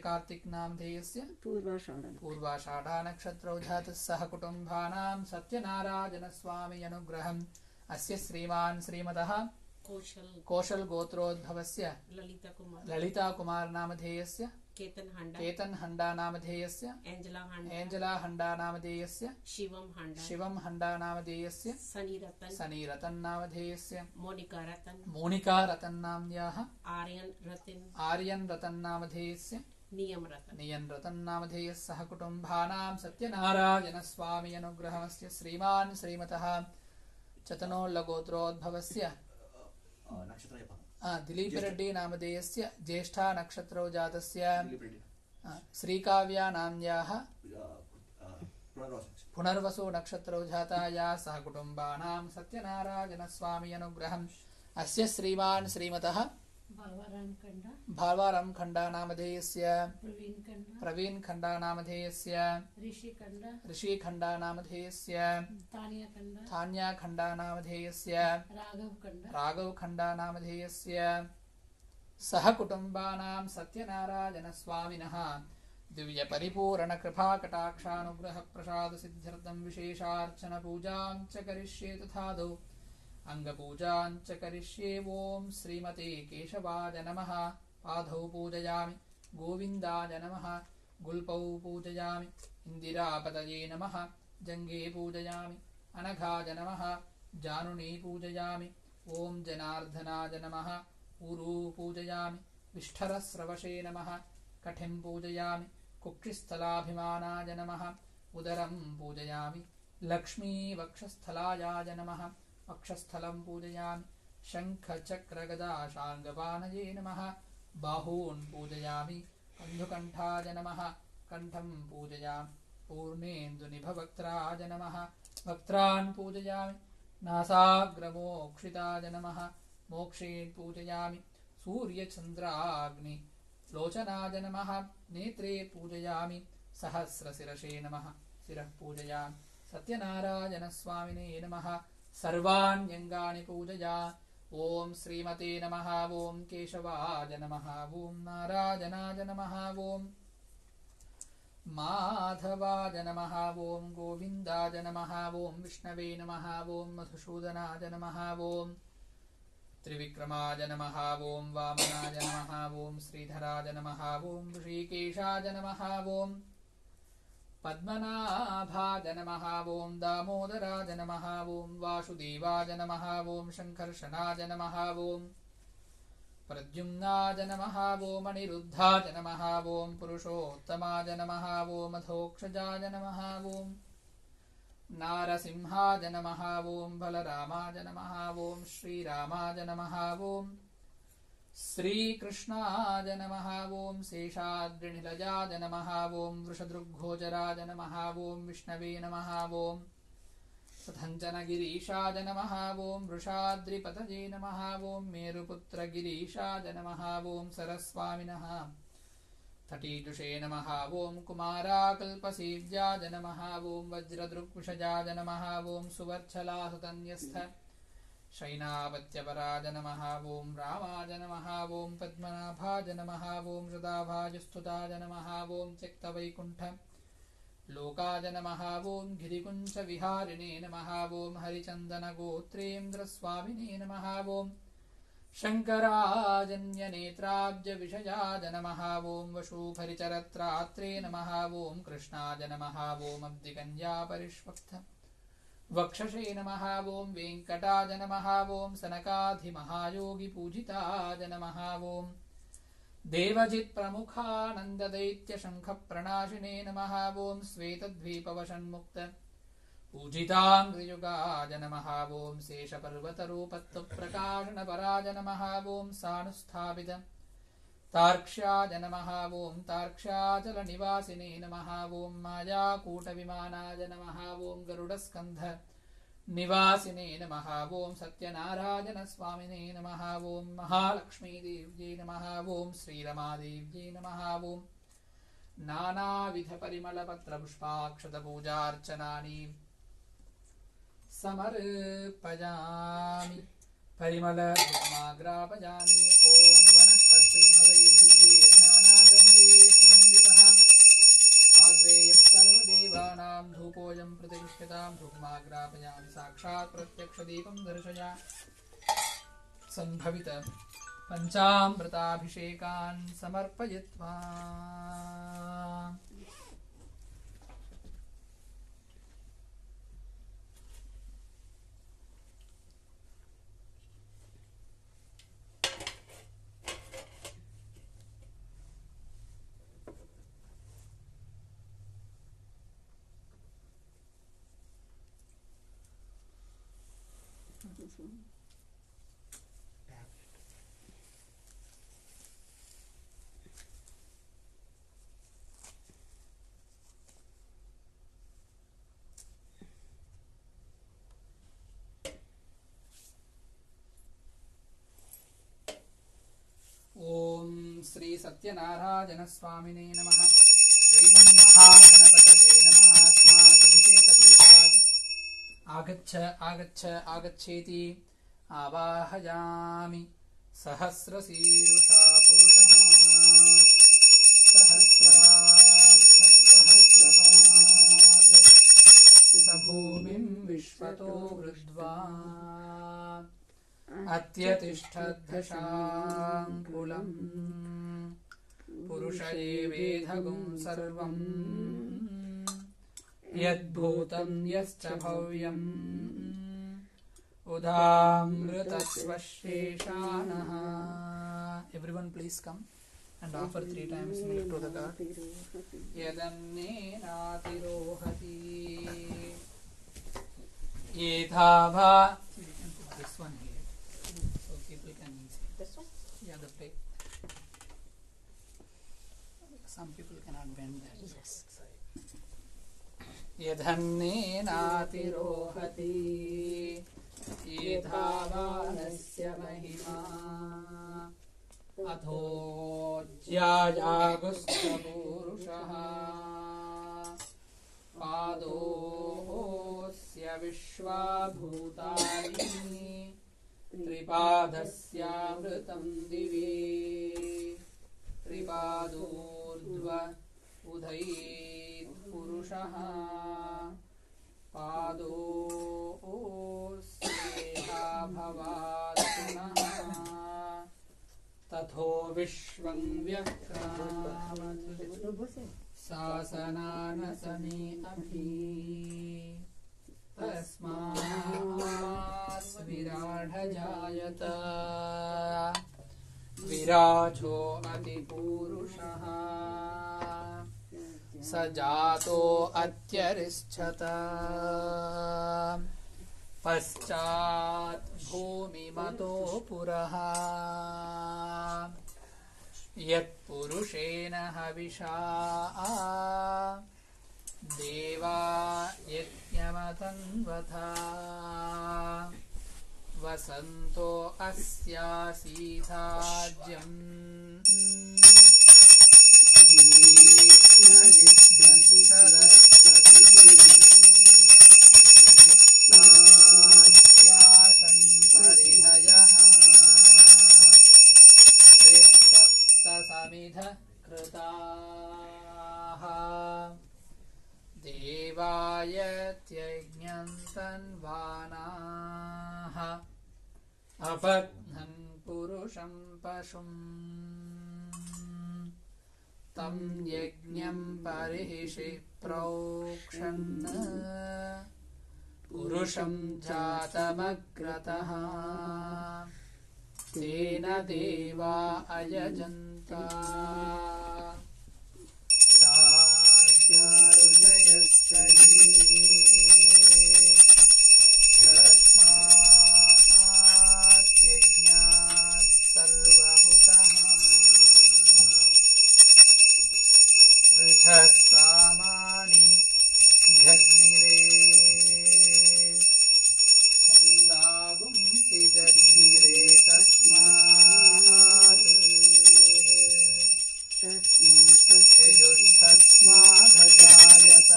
कार्तिक नामधेयस्य पूर्वाषाढा नक्षत्रौ जातस्य सह कुटुम्बानां सत्यनारायण स्वामी अनुग्रहम् अस्य श्रीमान् श्रीमतः कौशल गोत्रोद्भवस्य ललिता कुमार नामधेयस्य केतन हंडा नामधेयस्य एंजला हंडा नामधेयस्य शिवम हंडा नामधेयस्य सनी रतन नामधेयस्य मोनिका रतन नाम्याः आर्यन रतन नामधेयस्य नियम रतन नामधेयस्य सह कुटुम्बानां सत्यनारायण स्वामी अनुग्रहमस्य श्रीमान् श्रीमतः चतनोल्लगोत्रोद्भवस्य दिलीप रेड्डी नामधेयस्य ज्येष्ठा नक्षत्रौ जातस्य श्रीकाव्या नाम्याः पुनर्वसु नक्षत्रौ जातायाः सह कुटुम्बानां सत्यनारायण स्वामी अनुग्रहम् अस्य श्रीमान् श्रीमतः भाल्वाराम खंडा नामधेयस्य प्रवीण खंडा नामधेयस्य ऋषि खंडा नामधेयस्य थान्या खंडा नामधेयस्य राघव खंडा नामधेयस्य सह कुटुंबानां सत्यनारायण स्वामिनः दिव्य परिपूर्ण कृपा कटाक्षानुग्रह प्रसाद सिद्ध्यर्थं विशेषार्चन पूजां च करिष्ये तथादौ अंगपूजां च करिष्ये। ओम श्रीमते केशवाय नमः। पादौ पूजयामि गोविन्दाय नमः। गुल्पौ पूजयामि इंदिरापतये नमः। जंगे पूजयामि अनघाय नमः। जानुनी पूजयामि ओम जनार्दनाय नमः। ऊरू पूजयामि विष्ठरस्रवशे नमः। कठिं पूजयामि कुक्षिस्थलाभिमानाय नमः। उदरं पूजयामि लक्ष्मी वक्षस्थलायाय नमः। वक्षस्थलं पूजयामि शङ्खचक्रगदा शार्ङ्गपाणये नमः। बाहून् पूजयामि कन्धुकण्ठाय नमः। कण्ठं पूजयामि पूर्णेन्दुनिभवक्त्राय नमः। वक्त्रान् पूजयामि नासाग्रमोक्षिताय नमः। मोक्षेन् पूजयामि सूर्यचन्द्राग्नि लोचनाय नमः। नेत्रे पूजयामि सहस्रशिरसे नमः। शिरः पूजयामि सत्यनारायण स्वामिने नमः। सर्वाण्यङ्गानि पूजया। ओम श्रीमते नमः। ओम केशवाय नमः। ओम नारायणाय नमः। ओम माधवाय नमः। ओम गोविन्दाय नमः। ओम विष्णवे नमः। ओम मधुसूदनाय नमः। ओम त्रिविक्रमाय नमः। ओम वामनाय नमः। ओम श्रीधराय नमः। ओम ऋषिकेशाय नमः। ओम पद्मनाभाय नमः। ओम दामोदराय नमः। ओम वासुदेवाय नमः। ओम शङ्कर्षणाय नमः। ओम प्रद्युम्नाय नमः। ओम अनिरुद्धाय नमः। ओम पुरुषोत्तमाय नमः। ओम अधोक्षजाय नमः। ओम नारसिंहाय नमः। ओम बलरामाय नमः। ओम श्रीरामाय नमः। ओम श्रीकृष्णाय नमः। ओम शेषाद्रिनिलयाय नमः। ओम वृषदृग्गोचराय नमः। ओम विष्णवे नमः। ओम सथञ्जनगिरीशाय नमः। ओम वृषाद्रिपतये नमः। ओम मेरुपुत्रगिरीशाय नमः। ओम सरस्वामिनः तटीजुषे नमः। ओम कुमाराकल्पसेव्याय नमः। ओम वज्रदृक्विषजाय नमः। ओम सुवर्चलासुतन्यस्थ शैनापत्यपराय नमः। ओम रामाय नमः। ओम पद्मनाभाय नमः। ओम सदाभाजस्तुताय नमः। ओम त्यक्तवैकुण्ठ लोकाय नमः। ओम गिरिकुञ्जविहारिणे नमः। ओम हरिचन्दनगोत्रेन्द्रस्वामिने नमः। ओम शङ्कराजन्यनेत्राब्जविषयाय नमः। ओम वशुभरिचरत्रात्रे नमः। ओम कृष्णाय नमः। ओम अब्धिकन्यापरिष्वक्थ वक्षसे नमः। ओम वेङ्कटाय नमः। ओम सनकाधिमहायोगिपूजिताय नमः। ओम देवजित्प्रमुखानन्ददैत्यशङ्खप्रणाशिने नमः। ओम श्वेतद्वीपवशन्मुक्त पूजिताङ्घ्रियुगाय नमः। ओम शेषपर्वतरूपत्वप्रकाशनपराय नमः। ओम सानुस्थापित तार्क्ष्याय नमः। ओम तार्क्ष्याचलनिवासिने नमः। ओम मायाकूटविमानाय नमः। ओम गरुडस्कन्ध निवासिने नमः। ओम सत्यनारायण स्वामिने नमः। ओम महालक्ष्मीदेव्यै नमः। ओम श्रीरमादेव्यै नमः। ओम नानाविधपरिमलपत्रपुष्पाक्षतपूजार्चनानि समर्पयामि। परिमलधूपमाग्रापयामि। ओम वनस्पत्युद्भवैर्दिव्यैर्नानागन्धैः आग्रेयः सर्वदेवानां धूपोऽयं प्रतिष्ठितां धूपमाग्रापयामि। साक्षात् प्रत्यक्षदीपं दर्शया सम्भवित पञ्चामृताभिषेकान् समर्पयित्वा सत्यनारायण स्वामिने नमः। श्रीमन्महागणपतये नमः। अस्माकभिषेकपीठात् आगच्छ आगच्छ आगच्छेति आवाहयामि। सहस्रशीर्षा पुरुषः सहस्रात् स भूमिं विश्वतो वृद्ध्वा अत्यतिष्ठद्धशाङ्कुलम् पुरुष एवेधगुं सर्वम् यद्भूतं यश्च भव्यम् उदामृतस्वशेषाणः. Everyone please come and offer 3 times milk to the god. Yadannenatirohati yethava. We can put this one here so people can see. This one? Yeah, the plate. Some people cannot bend that. Yes. यधन्नेनातिरोहति येधावानस्य महिमा अथो ज्यायागुस्तपूरुषः पादोऽस्य विश्वाभूतानि त्रिपादस्यामृतं दिवे त्रिपादोर्ध्व उदयेत् पुरुषः पादोऽस्येहा भवात् पुनः तथो विश्वं व्यक्रामत् शासनानसने अभि तस्मात् विराढजायत विराजो अतिपूरुषः स जातो अत्यरिष्ठत पश्चात् भूमिमतो पुरः यत्पुरुषेण हविषा देवा यज्ञमतन्वथा वसन्तो अस्यासीथाज्यम् परिधयः सप्तसमिध कृताः देवायत्यज्ञं तन्वानाः अपघ्नन् पुरुषं पशुम् तं यज्ञं परिहिषि प्रोक्षन् पुरुषं जातमग्रतः तेन देवा अयजन्त ऋषयश्च तस्मात् यज्ञात् सर्वहुतः ऋषस्सामानि जग्निरे छन्दागुंसि जग्निरे तस्मात् यजुस्तस्मादजायत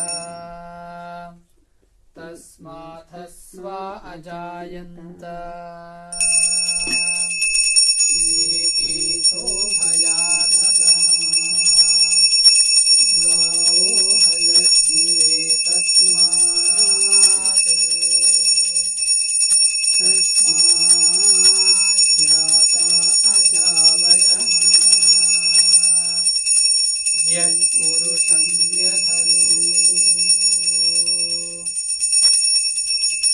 तस्मात्स्वा अजायन्त एकेशो भयाधतः गावो हयग्निरे तस्मात् जाता अजावयः यत्पुरुषं व्यधनु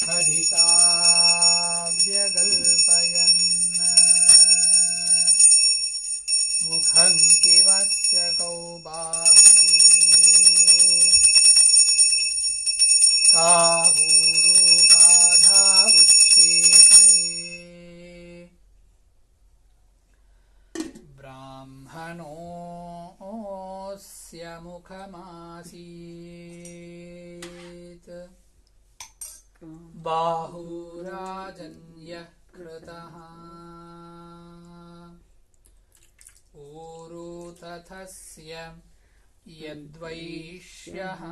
हरिता व्यगल्पयन् मुखं किवस्य कौ बाहु कावूरूपाधावुच्येते ब्राह्मणोऽस्य मुखमासीत् बाहुराजन्यः कृतः ऊरू तथस्य यद्वैश्यः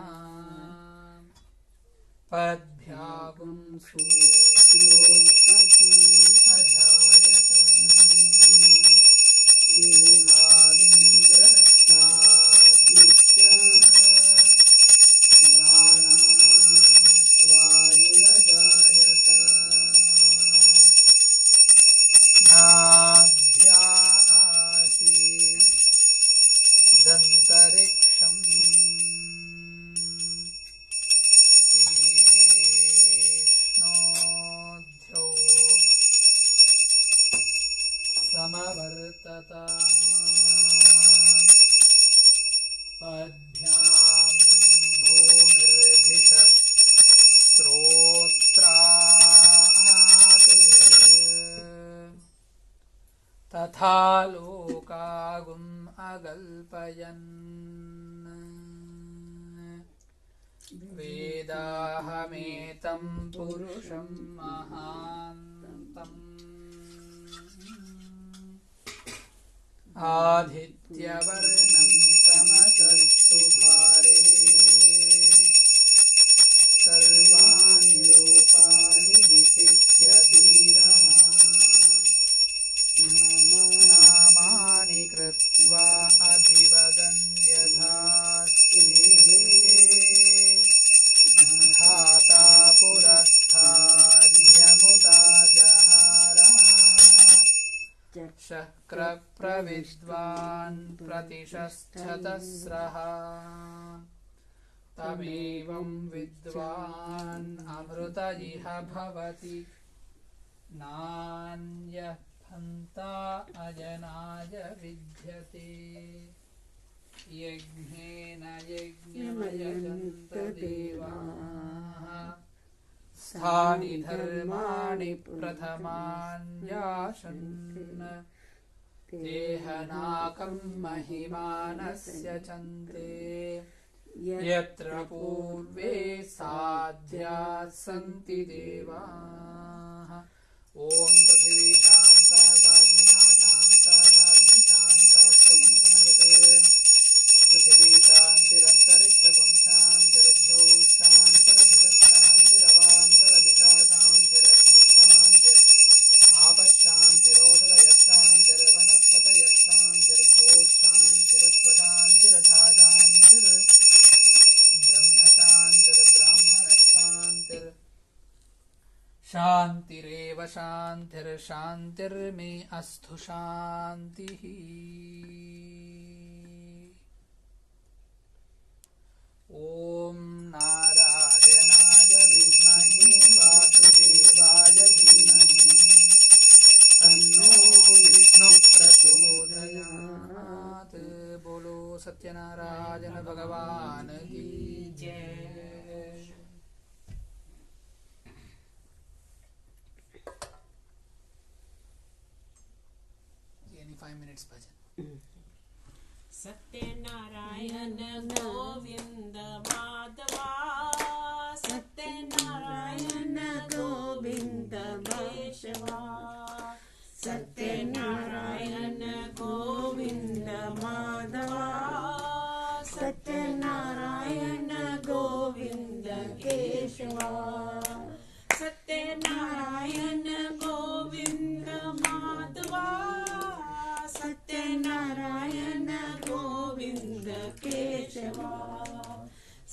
पद्भ्यागुं सूत्रो अजायत प्राणात्वायुरजायत नाभ्या आसीत् दन्तरिक्षम् शीर्ष्णोऽध्यौ समवर्तत पद्भ्यां भूमिर्भिष श्रोत्रात् तथा लोकागुम् अगल्पयन् वेदाहमेतं पुरुषं महान्तम् आदित्यवर्णं तमसस्तु भारे सर्वाणि रूपाणि विचित्य धीरः नामानि कृत्वा अभिवदन् यथास्ते धाता पुरस्ताद्यमुदा जहारा शक्रप्रविद्वान् प्रतिशश्चतस्रः तमेवं विद्वान् अमृत इह भवति नान्यः हन्ता अजनाय विद्यते यज्ञेन यज्ञमयजन्त देवाः स्थानि धर्माणि प्रथमान्याशन् देहनाकं महिमानस्य चन्ते यत्र पूर्वे साध्याः सन्ति देवाः ॐ पृथिवी शान्ता साग्निना शान्ता साग्नि शान्ता प्रभुं समयत् पृथिवी शान्तिरन्तरिक्षगुं शान्तिरुद्धौ शान्तिरधिशान्तिरवान्तरदिशा शान्तिरग्निशान्तिर् आपश्शान्तिरोषधयः शान्तिर्वनस्पतयः शान्तिर्गोः शान्तिरस्वशान्तिरथा शान्तिर्ब्रह्मशान्तिर्ब्राह्मणः शान्तिर् शान्तिरेव शान्तिर्शान्तिर्मे अस्तु शान्तिः ॐ नारायणाय विद्महे वासुदेवाय धीमहि तन्नो विष्णुः प्रचोदयात् बोलो सत्यनारायण भगवान की जय। Any 5 minutes bhajan. Satyanarayan Govind Madhava Satyanarayan Govind Keshava Satyanarayan Govind Madhava Satyanarayan Govind Keshava Satyanarayan Govind Madhava Satyanarayan Govind Keshava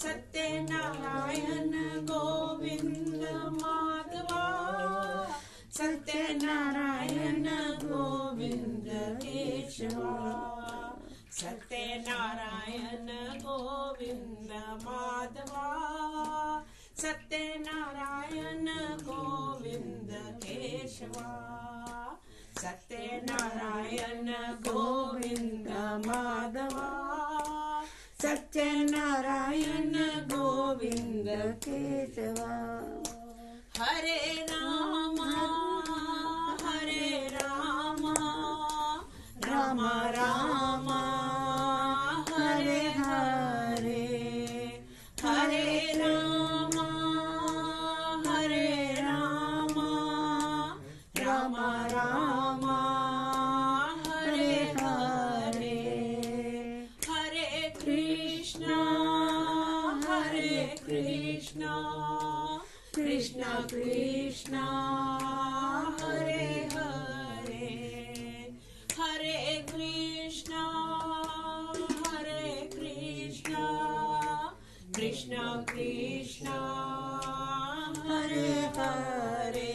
Satyanarayan Govind Madhava Satyanarayan Govind Keshava Satyanarayan Govind Madhava Satyanarayan Govind Keshava Satyanarayan Govind Madhava Satyanarayan Govind Keshava हरे Ram Ram Ram Hare Hare Hare Ram Ram Ram Hare Hare Krishna, Krishna Krishna, Hare Hare, Hare Krishna, Hare Krishna, Krishna Krishna, Hare Hare.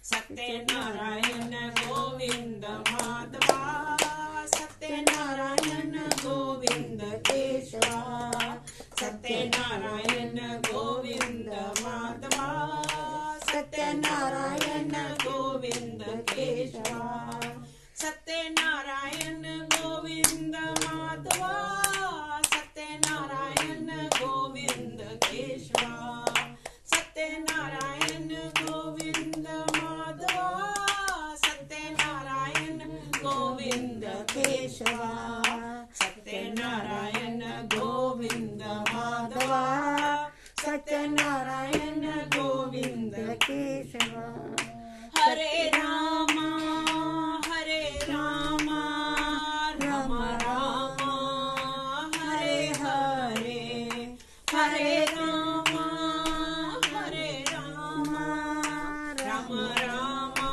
Sathyanarayana Govinda Madhava, Sathyanarayana Govinda Keshava, Sathyanarayana Govinda Madhava, Sathyanarayana Govinda Keshava, Sathyanarayana Govinda Madhava, Sathyanarayana Govinda Keshava, Sathyanarayana Govinda Madhava, Sathyanarayana Govinda Keshava, Sathyanarayana Govinda Madhava, Sathyanarayana Govinda Keshava. Hare Rama, Hare Rama, Rama Rama, Hare Hare, Hare Rama, Hare Rama, Rama Rama,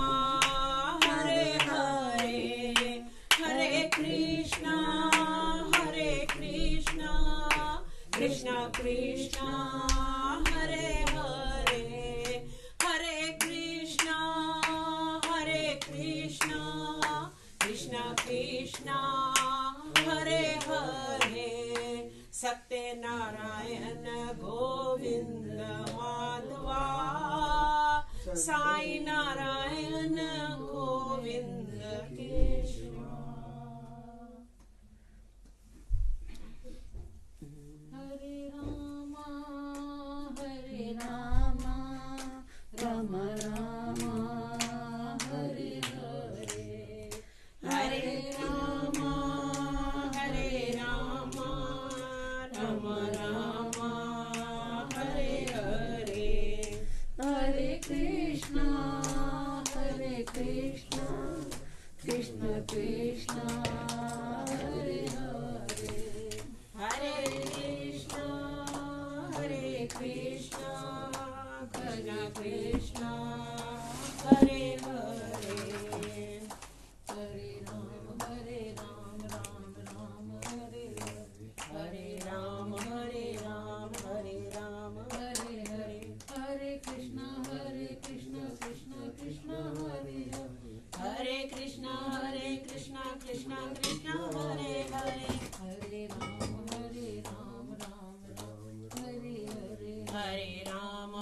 Hare Hare, Hare Krishna, Hare Krishna, Krishna Krishna, Hare Hare, Hare Krishna, Hare Krishna, Krishna Krishna, Hare Hare. Sathyanarayana Govinda Madhava, Sai Narayana Govinda Keshava. Hare Rama, Hare Rama, Rama Rama, Hare Hare, Hare Rama, Hare Rama, Rama Rama, Hare Hare, Hare Krishna, Hare Krishna, Krishna Krishna, Hare Hare, Hare Krishna, Hare Krishna, Krishna Krishna, Hare Hare, Hare Rama, Ram Ram, Hare Hare, Hare Rama, Hare Hare, Hare Krishna, Krishna Krishna, Hare Hare, Hare Krishna, Krishna Krishna, Hare Hare, Hare Rama, Ram Ram, Hare Hare, Hare Rama,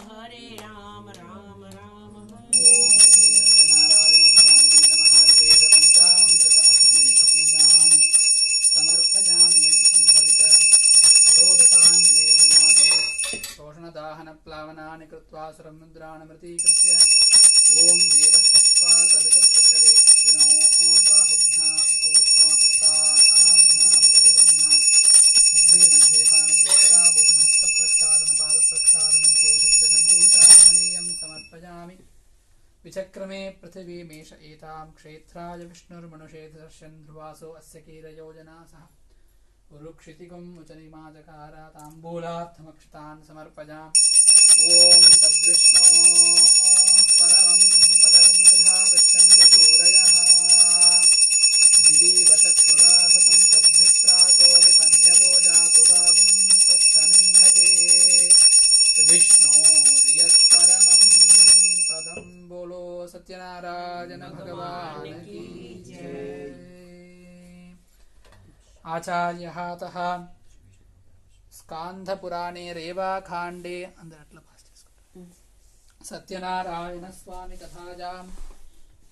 Ram Ram, Hare Om Sri Venkateswara Temple Panchaamrita Ashikrita Pujan Samarpayami Sambhavita Arodatan Nivedayami Shoshana Plavanani Krutva Saramudrana Mritikritya Om Devashtva Savitu Prakave Shino Bahubhya Kushma Hasta Abhyam Pradivamna Advi Madhye Panam Karabhuhan Hasta Praksharana Pada Praksharana Mukhe Shuddha Gandhucharaniyam Samarpayami विचक्रमे पृथिवी मेष एतां क्षेत्राय विष्णुर्मनुषे दर्शन ध्रुवासो अस्य कीरयोजना सह उरुक्षितिकुम् उचनिमाचकार ताम्बूलार्थमक्षतान् समर्पयामि ॐ तद्विष्णो परमं पदं तथा पश्यन्ति सूरयः दिवीव चक्षुराधतं तद्भिप्रातो विपन्यवोजा गुभावं तत्समिन्धते विष्णोर्यत्परमं पदं बोलो सत्यनारायण भगवान की जय। आचार्यः तः स्कान्धपुराणे रेवाखाण्डे सत्यनारायण स्वामी कथायां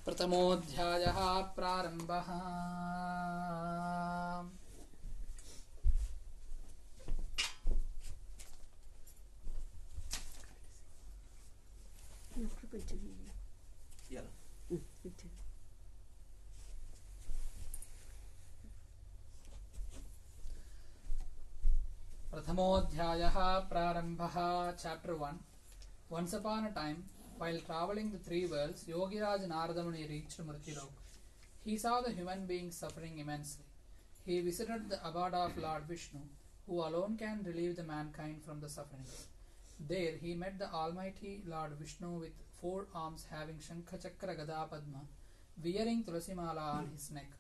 प्रथमोऽध्यायः प्रारम्भः। प्रथमोऽध्यायः प्रारम्भः। Chapter 1. Once upon a time, while traveling the three worlds, Yogiraj Narada Muni reached Mrityulok. He saw the human beings suffering immensely. He visited the abode of Lord Vishnu, who alone can relieve the mankind from the sufferings. There he met the Almighty Lord Vishnu with 4 arms having Shankha Chakra Gada Padma, wearing Tulasimala on his neck.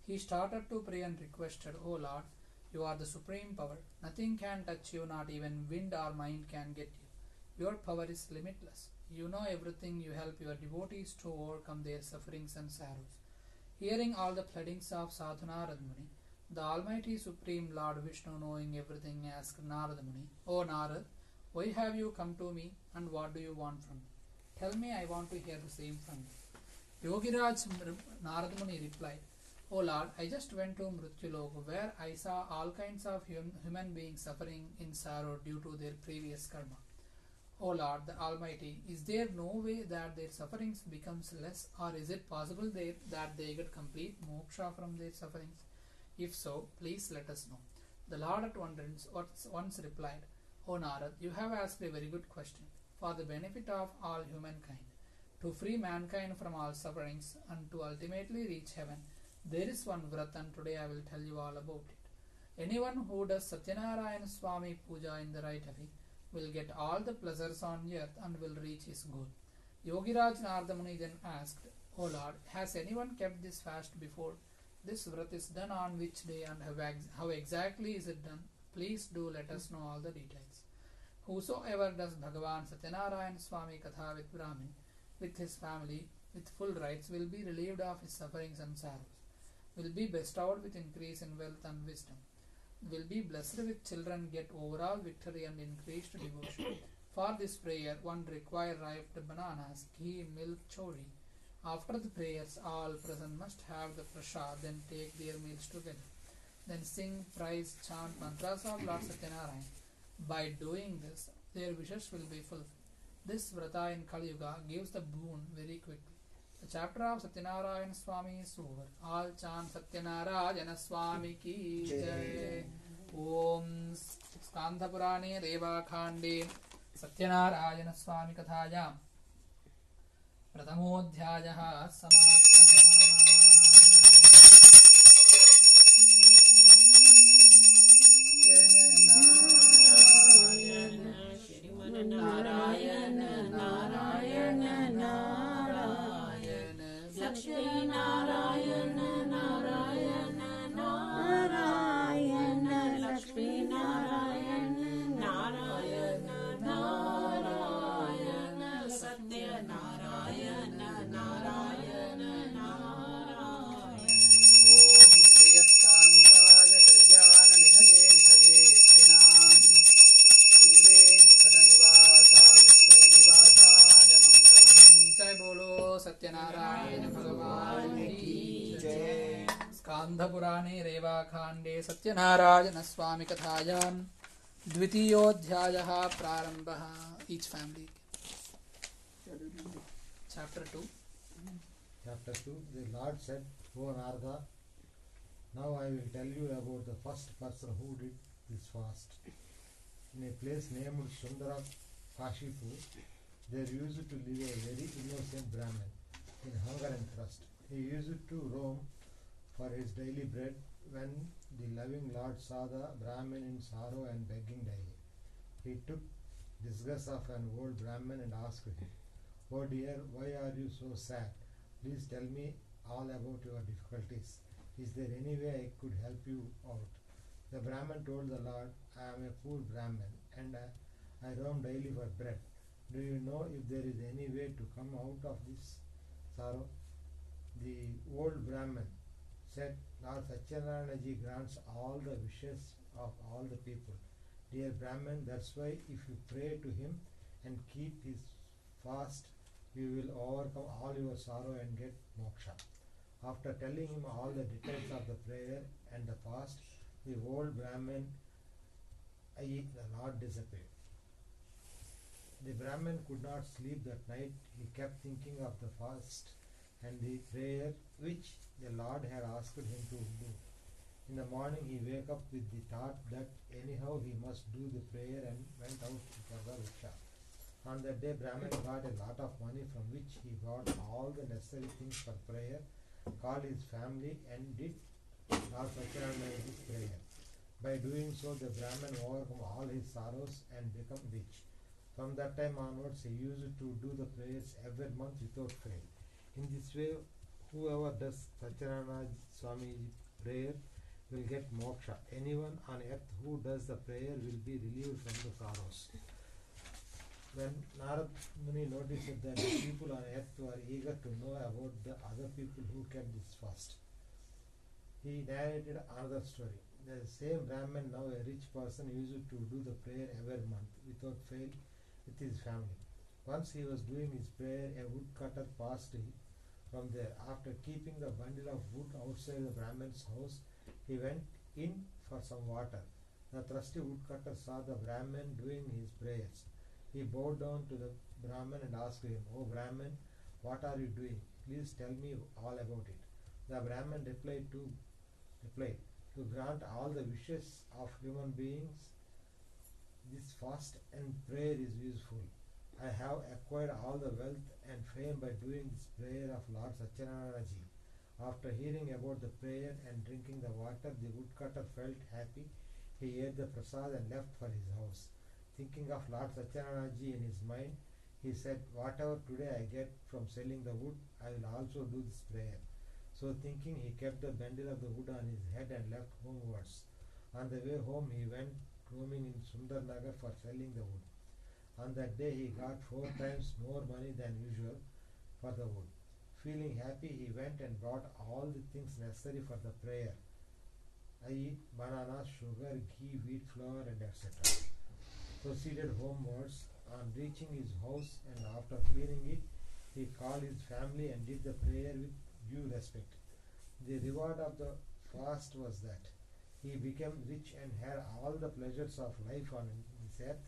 He started to pray and requested, O Lord, you are the supreme power. Nothing can touch you, not even wind or mind can get you. Your power is limitless. You know everything. You help your devotees to overcome their sufferings and sorrows. Hearing all the pleadings of Sathyanarayana Muni, the Almighty Supreme Lord Vishnu, knowing everything, asked Narada Muni, O Narad, why have you come to me and what do you want from me? Tell me, I want to hear the same from you. Yogiraj Narada Muni replied, O Lord, I just went to Mrityuloka where I saw all kinds of human beings suffering in sorrow due to their previous karma. O Lord, the Almighty, is there no way that their sufferings becomes less, or is it possible that they get complete moksha from their sufferings? If so, please let us know. The Lord at once replied, O Narad, you have asked a very good question. For the benefit of all humankind, to free mankind from all sufferings and to ultimately reach heaven, there is one vrat, and today I will tell you all about it. Anyone who does Sathyanarayana Swami Puja in the right way will get all the pleasures on earth and will reach his goal. Yogiraj Narada Muni then asked, O Lord, has anyone kept this fast before? This vrat is done on which day and how exactly is it done? Please do let us know all the details. Whosoever does Bhagavan Sathyanarayana Swami Katha with Brahmin, with his family, with full rights, will be relieved of his sufferings and sorrows, will be bestowed with increase in wealth and wisdom, will be blessed with children, get overall victory and increased devotion. For this prayer, one require ripe bananas, ghee, milk, chori. After the prayers, all present must have the prasad, then take their meals together. Then sing, praise, chant mantras of Lord Satyanarayana. By doing this, their wishes will be fulfilled. This vrata in Kali Yuga gives the boon very quickly. The chapter of Sathyanarayana Swami is over. All chant Sathyanarayana Swami ki jai. Om Skandha Purane Reva Khande Sathyanarayana Swami Kathayam Pratamodhyayaha Samaptaha. Narayana, Narayana, Narayana, Lakshmi Narayana, Narayana, Narayana, Lakshmi Narayana, Narayana, Narayana, Satyanarayana, Narayana, Narayana. Om Priya Santaya Kalyana Nidhaye Nidhaye Trinam Sri Venkateswara Srinivasaya Mangalam. Jai Bolo Satyanarayana Bhagavan ki jai. Skandha Purane Reva Khande Satyanarayana Swami Kathayam Dvitiyodhyayaha Prarambhaha. Each family. Chapter 2. Chapter 2. The Lord said, O Narada, now I will tell you about the first person who did this fast. In a place named Sundara Kashipu, there used to live a very innocent Brahmin in hunger and thirst. He used to roam for his daily bread when the loving Lord saw the Brahmin in sorrow and begging daily. He took disgust of an old Brahmin and asked him, "Oh dear, why are you so sad? Please tell me all about your difficulties. Is there any way I could help you out?" The Brahmin told the Lord, "I am a poor Brahmin and I roam daily for bread. Do you know if there is any way to come out of this sorrow?" The old Brahmin said, "Lord Sathyanarayana grants all the wishes of all the people. Dear Brahmin, that's why if you pray to him and keep his fast, you will overcome all your sorrow and get moksha." After telling him all the details of the prayer and the fast, the old Brahmin, i.e. the Lord, disappeared. The Brahmin could not sleep that night. He kept thinking of the fast and the prayer which the Lord had asked him to do. In the morning he woke up with the thought that anyhow he must do the prayer and went out for the rickshaw. On that day Brahmin got a lot of money from which he got all the necessary things for prayer, called his family and did Lord Sathyanarayana's prayer. By doing so, the Brahmin overcome all his sorrows and become rich. From that time onwards, he used to do the prayers every month without fail. In this way, whoever does Sathyanarayana Swamiji prayer will get moksha. Anyone on earth who does the prayer will be relieved from the sorrows. When Narad Muni noticed that the people on earth were eager to know about the other people who kept this fast, he narrated another story. The same Brahman, now a rich person, used to do the prayer every month without fail with his family. Once he was doing his prayer, a woodcutter passed from there. After keeping the bundle of wood outside the Brahman's house, he went in for some water. The trusty woodcutter saw the Brahman doing his prayers. He bowed down to the Brahman and asked him, "O Brahman, what are you doing? Please tell me all about it." The Brahman replied, to grant all the wishes of human beings, this fast and prayer is useful. I have acquired all the wealth and fame by doing this prayer of Lord Sathyanarayana Ji. After hearing about the prayer and drinking the water, the woodcutter felt happy. He ate the prasad and left for his house. Thinking of Lord Sathyanarayana Ji in his mind, he said, "Whatever today I get from selling the wood, I will also do this prayer." So thinking, he kept the bundle of the wood on his head and left homewards. On the way home, he went roaming in Sundarnagar for selling the wood. On that day, he got 4 times more money than usual for the wood. Feeling happy, he went and bought all the things necessary for the prayer, i.e., bananas, sugar, ghee, wheat flour, and etc. Proceeded homewards. On reaching his house and after cleaning it, he called his family and did the prayer with due respect. The reward of the fast was that he became rich and had all the pleasures of life on this earth,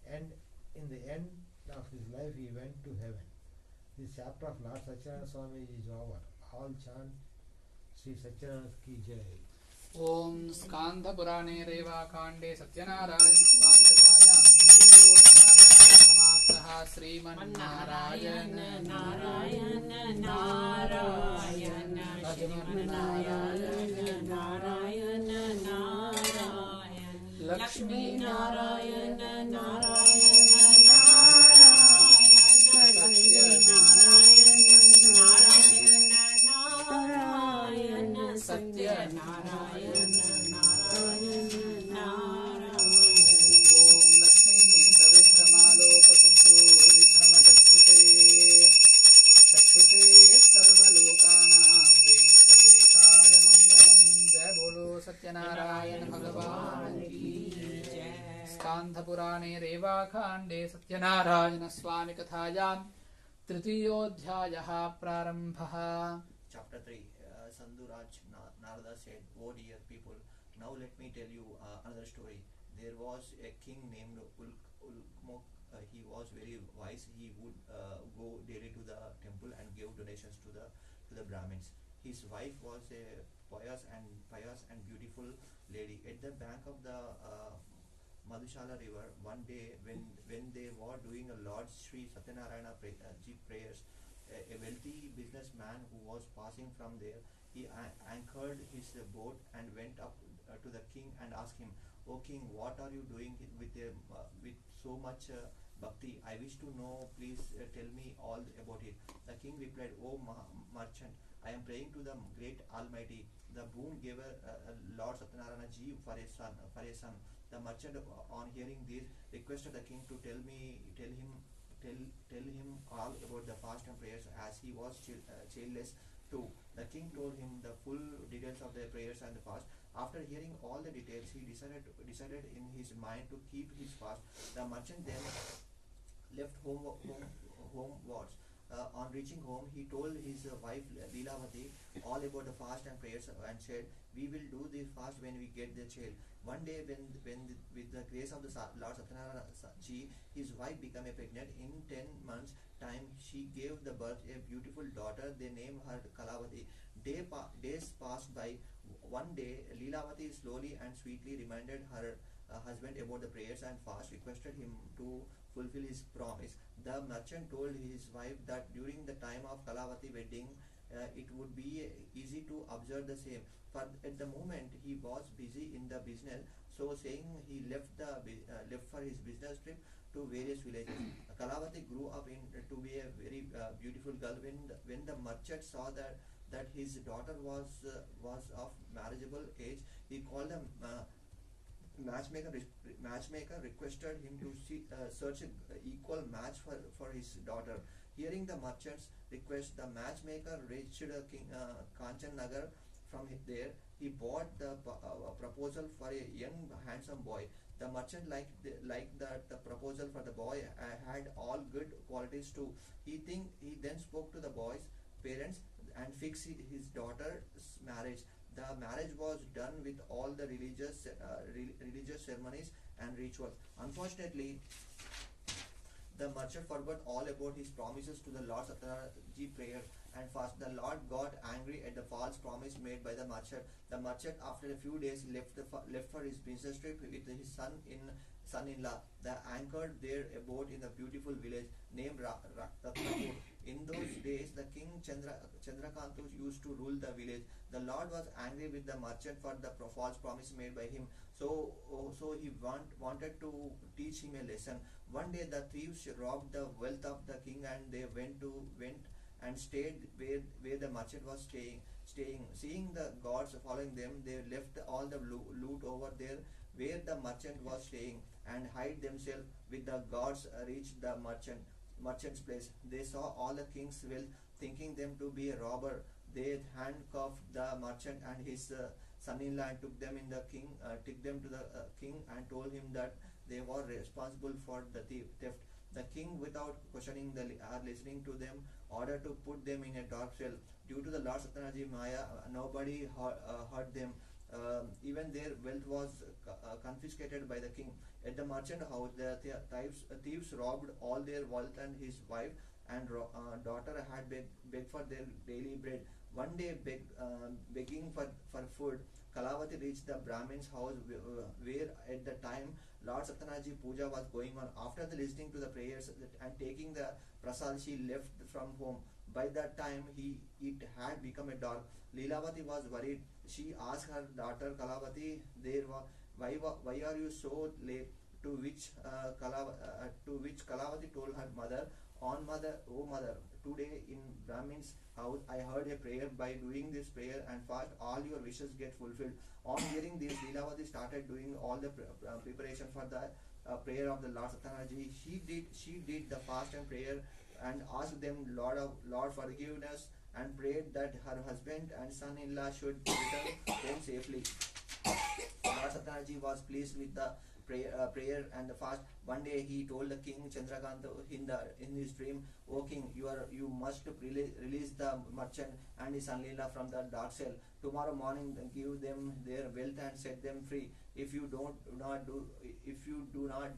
and in the end of his life he went to heaven. This chapter of Lord Sathyanarayana Swami is over. All chant Sri Sathyanarayana ki Jai. ॐ स्कान्धपुराणे रेवाकाण्डे सत्यनारायण स्वामिकथायां द्वितीयोऽध्यायः समाप्तः। श्रीमन्नारायण नारायण नारायण श्रीमन्नारायण नारायण नारायण लक्ष्मी नारायण नारायण नारायण सत्यनारायण नारायण नारायण सत्यनारायण नारायण नारायण ॐ लक्ष्मी सविक्रमालोकसिद्धूरिभ्रमचक्षुषे चक्षुषे सर्वलोकानां वेङ्कटेशाय मङ्गलम्। जय बोलो सत्यनारायण भगवान की जय। स्कान्धपुराणे रेवाकाण्डे सत्यनारायण स्वामी कथायां तृतीयोऽध्यायः प्रारम्भः। Chapter 3 Sanduraj Narada said, "O dear people, now let me tell you another story. There was a king named Ulkmok. He was very wise. He would go daily to the temple and give donations to the Brahmins. His wife was a pious and beautiful lady. At the bank of the Madhushala river, one day when they were doing a Lord Sri Sathyanarayana Ji prayers, a wealthy businessman who was passing from there, he anchored his boat and went up to the king and asked him, "O king, what are you doing with so much bhakti? I wish to know, please tell me all about it." The king replied, "O merchant, I am praying to the great Almighty. The boon giver Lord Sathyanarayana Ji for a son. The merchant, on hearing this, requested the king to tell him all about the fast and prayers, as he was childless too. The king told him the full details of the prayers and the fast. After hearing all the details, he decided in his mind to keep his fast. The merchant then left homewards. On reaching home, he told his wife Leelavati all about the fast and prayers and said, "We will do the fast when we get the child." One day, when with the grace of the Lord Sathyanarayana Ji, his wife became pregnant. In 10 months' time, she gave the birth a beautiful daughter. They named her Kalavati. Days passed by. One day, Leelavati slowly and sweetly reminded her husband about the prayers and fast, requested him to fulfill his promise. The merchant told his wife that during the time of Kalavati wedding, it would be easy to observe the same. For at the moment he was busy in the business, so saying he left for his business trip to various villages. Kalavati grew up to be a very beautiful girl. When the merchant saw that his daughter was of marriageable age, he called the matchmaker requested him to search an equal match for his daughter. Hearing the merchant's request, the matchmaker reached Kanchan Nagar. From there, he bought the proposal for a young handsome boy. The merchant liked the proposal for the boy had all good qualities too. He then spoke to the boy's parents and fixed his daughter's marriage. The marriage was done with all the religious ceremonies and rituals. Unfortunately, the merchant forgot all about his promises to the Lord Sathyanarayana prayer and fast. The Lord got angry at the false promise made by the merchant. The merchant, after a few days, left for his business trip with his son-in-law. They anchored their abode in a beautiful village named Ratnapur. In those days, the king Chandrakantu used to rule the village. The Lord was angry with the merchant for the false promise made by him. So he wanted to teach him a lesson. One day, the thieves robbed the wealth of the king, and they went and stayed where the merchant was staying. Seeing the gods following them, they left all the loot over there where the merchant was staying and hide themselves with the gods. Reached the merchant's place. They saw all the king's wealth, thinking them to be a robber. They handcuffed the merchant and his son-in-law and took them to the king and told him that they were responsible for the theft. The king, without questioning listening to them, ordered to put them in a dark cell. Due to the Lord Sathyanarayana Maya, nobody hurt them. Even their wealth was confiscated by the king. At the merchant house, the thieves robbed all their wealth, and his wife and daughter had begged for their daily bread. One day, begging for food, Kalavati reached the Brahmin's house where at the time Lord Sathyanarayana Puja was going on. After listening to the prayers and taking the prasad, she left from home. By that time, it had become a dark. Leelavati was worried. She asked her daughter Kalavati, why are you so late? To which Kalavati told her mother, "Oh mother, today in Brahmin's house I heard a prayer. By doing this prayer and fast, all your wishes get fulfilled." On hearing this, Leelavati started doing all the preparation for the prayer of the Lord Sathyanarayana. She did the fast and prayer and asked them Lord forgiveness and prayed that her husband and son-in-law should return home safely. Lord Sathyanarayana was pleased with the prayer and the fast. One day he told the king Chandrakanta in his dream, "O king, you must release the merchant and his son-in-law from the dark cell. Tomorrow morning give them their wealth and set them free. If you do not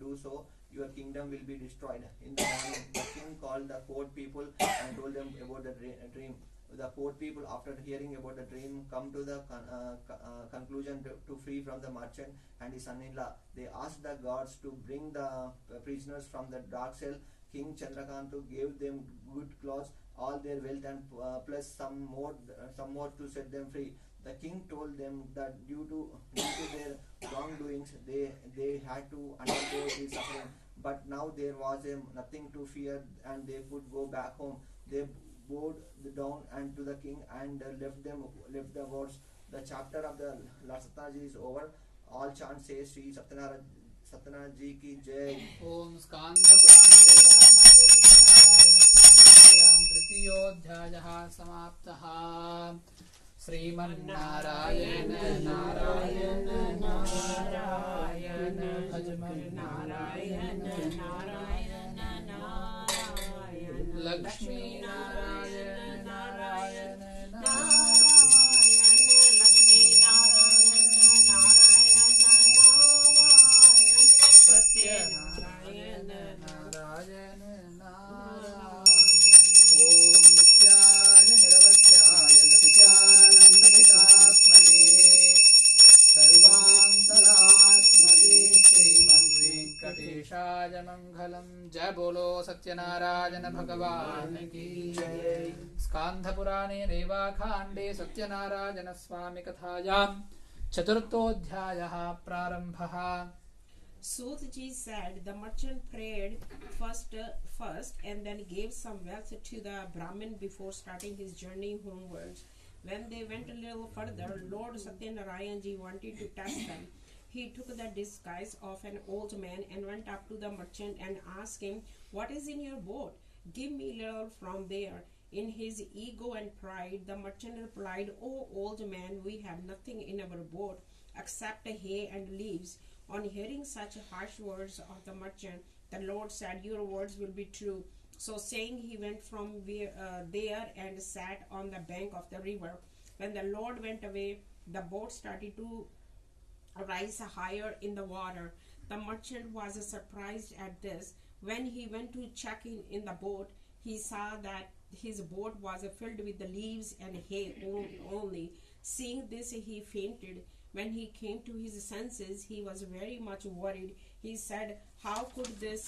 do so, your kingdom will be destroyed." In the morning, the king called the court people and told them about the dream. The court people, after hearing about the dream, come to the conclusion to free from the merchant and his son-in-law. They asked the gods to bring the prisoners from the dark cell. King Chandrakantu gave them good clothes, all their wealth, and plus some more to set them free. The king told them that due to their wrongdoings, they had to undergo this suffering. But now there was nothing to fear, and they could go back home. They bowed down and to the king and left the words. The chapter of the Lord Sathyanarayana is over. All chants say Sri Sathyanarayana Ji ki Jai. Om Skandha Purane Sathyanarayana Tritiyodyayah Samaptaha. Sriman-Narayana Narayana Narayana Narayana Narayana Narayana Lakshmi Narayana Narayana Narayana Lakshmi Narayana Narayana Narayana Sathyanarayana Narayana Narayana Om Nityaya Niravatyaya Satyanandakitapmane Sarvantaratmate Sriman Venkateshaya Mangalam Jai बोलो सत्यनारायण भगवान की जय। स्कान्धपुराणे रेवाखाण्डे सत्यनारायण स्वामी कथायां चतुर्थोऽध्यायः प्रारम्भः। Soothji said the merchant prayed first and then gave some wealth to the Brahmin before starting his journey homewards. When they went a little further, Lord Sathyanarayana wanted to test them. He took the disguise of an old man and went up to the merchant and asked him, "What is in your boat? Give me a little from there." In his ego and pride, the merchant replied, "O old man, we have nothing in our boat except hay and leaves." On hearing such harsh words of the merchant, the Lord said, "Your words will be true." So saying, he went from there and sat on the bank of the river. When the Lord went away, the boat started to rise higher in the water. The merchant was surprised at this. When he went to check in the boat, he saw that his boat was filled with the leaves and hay only. Seeing this, he fainted. When he came to his senses, he was very much worried. He said, "How could this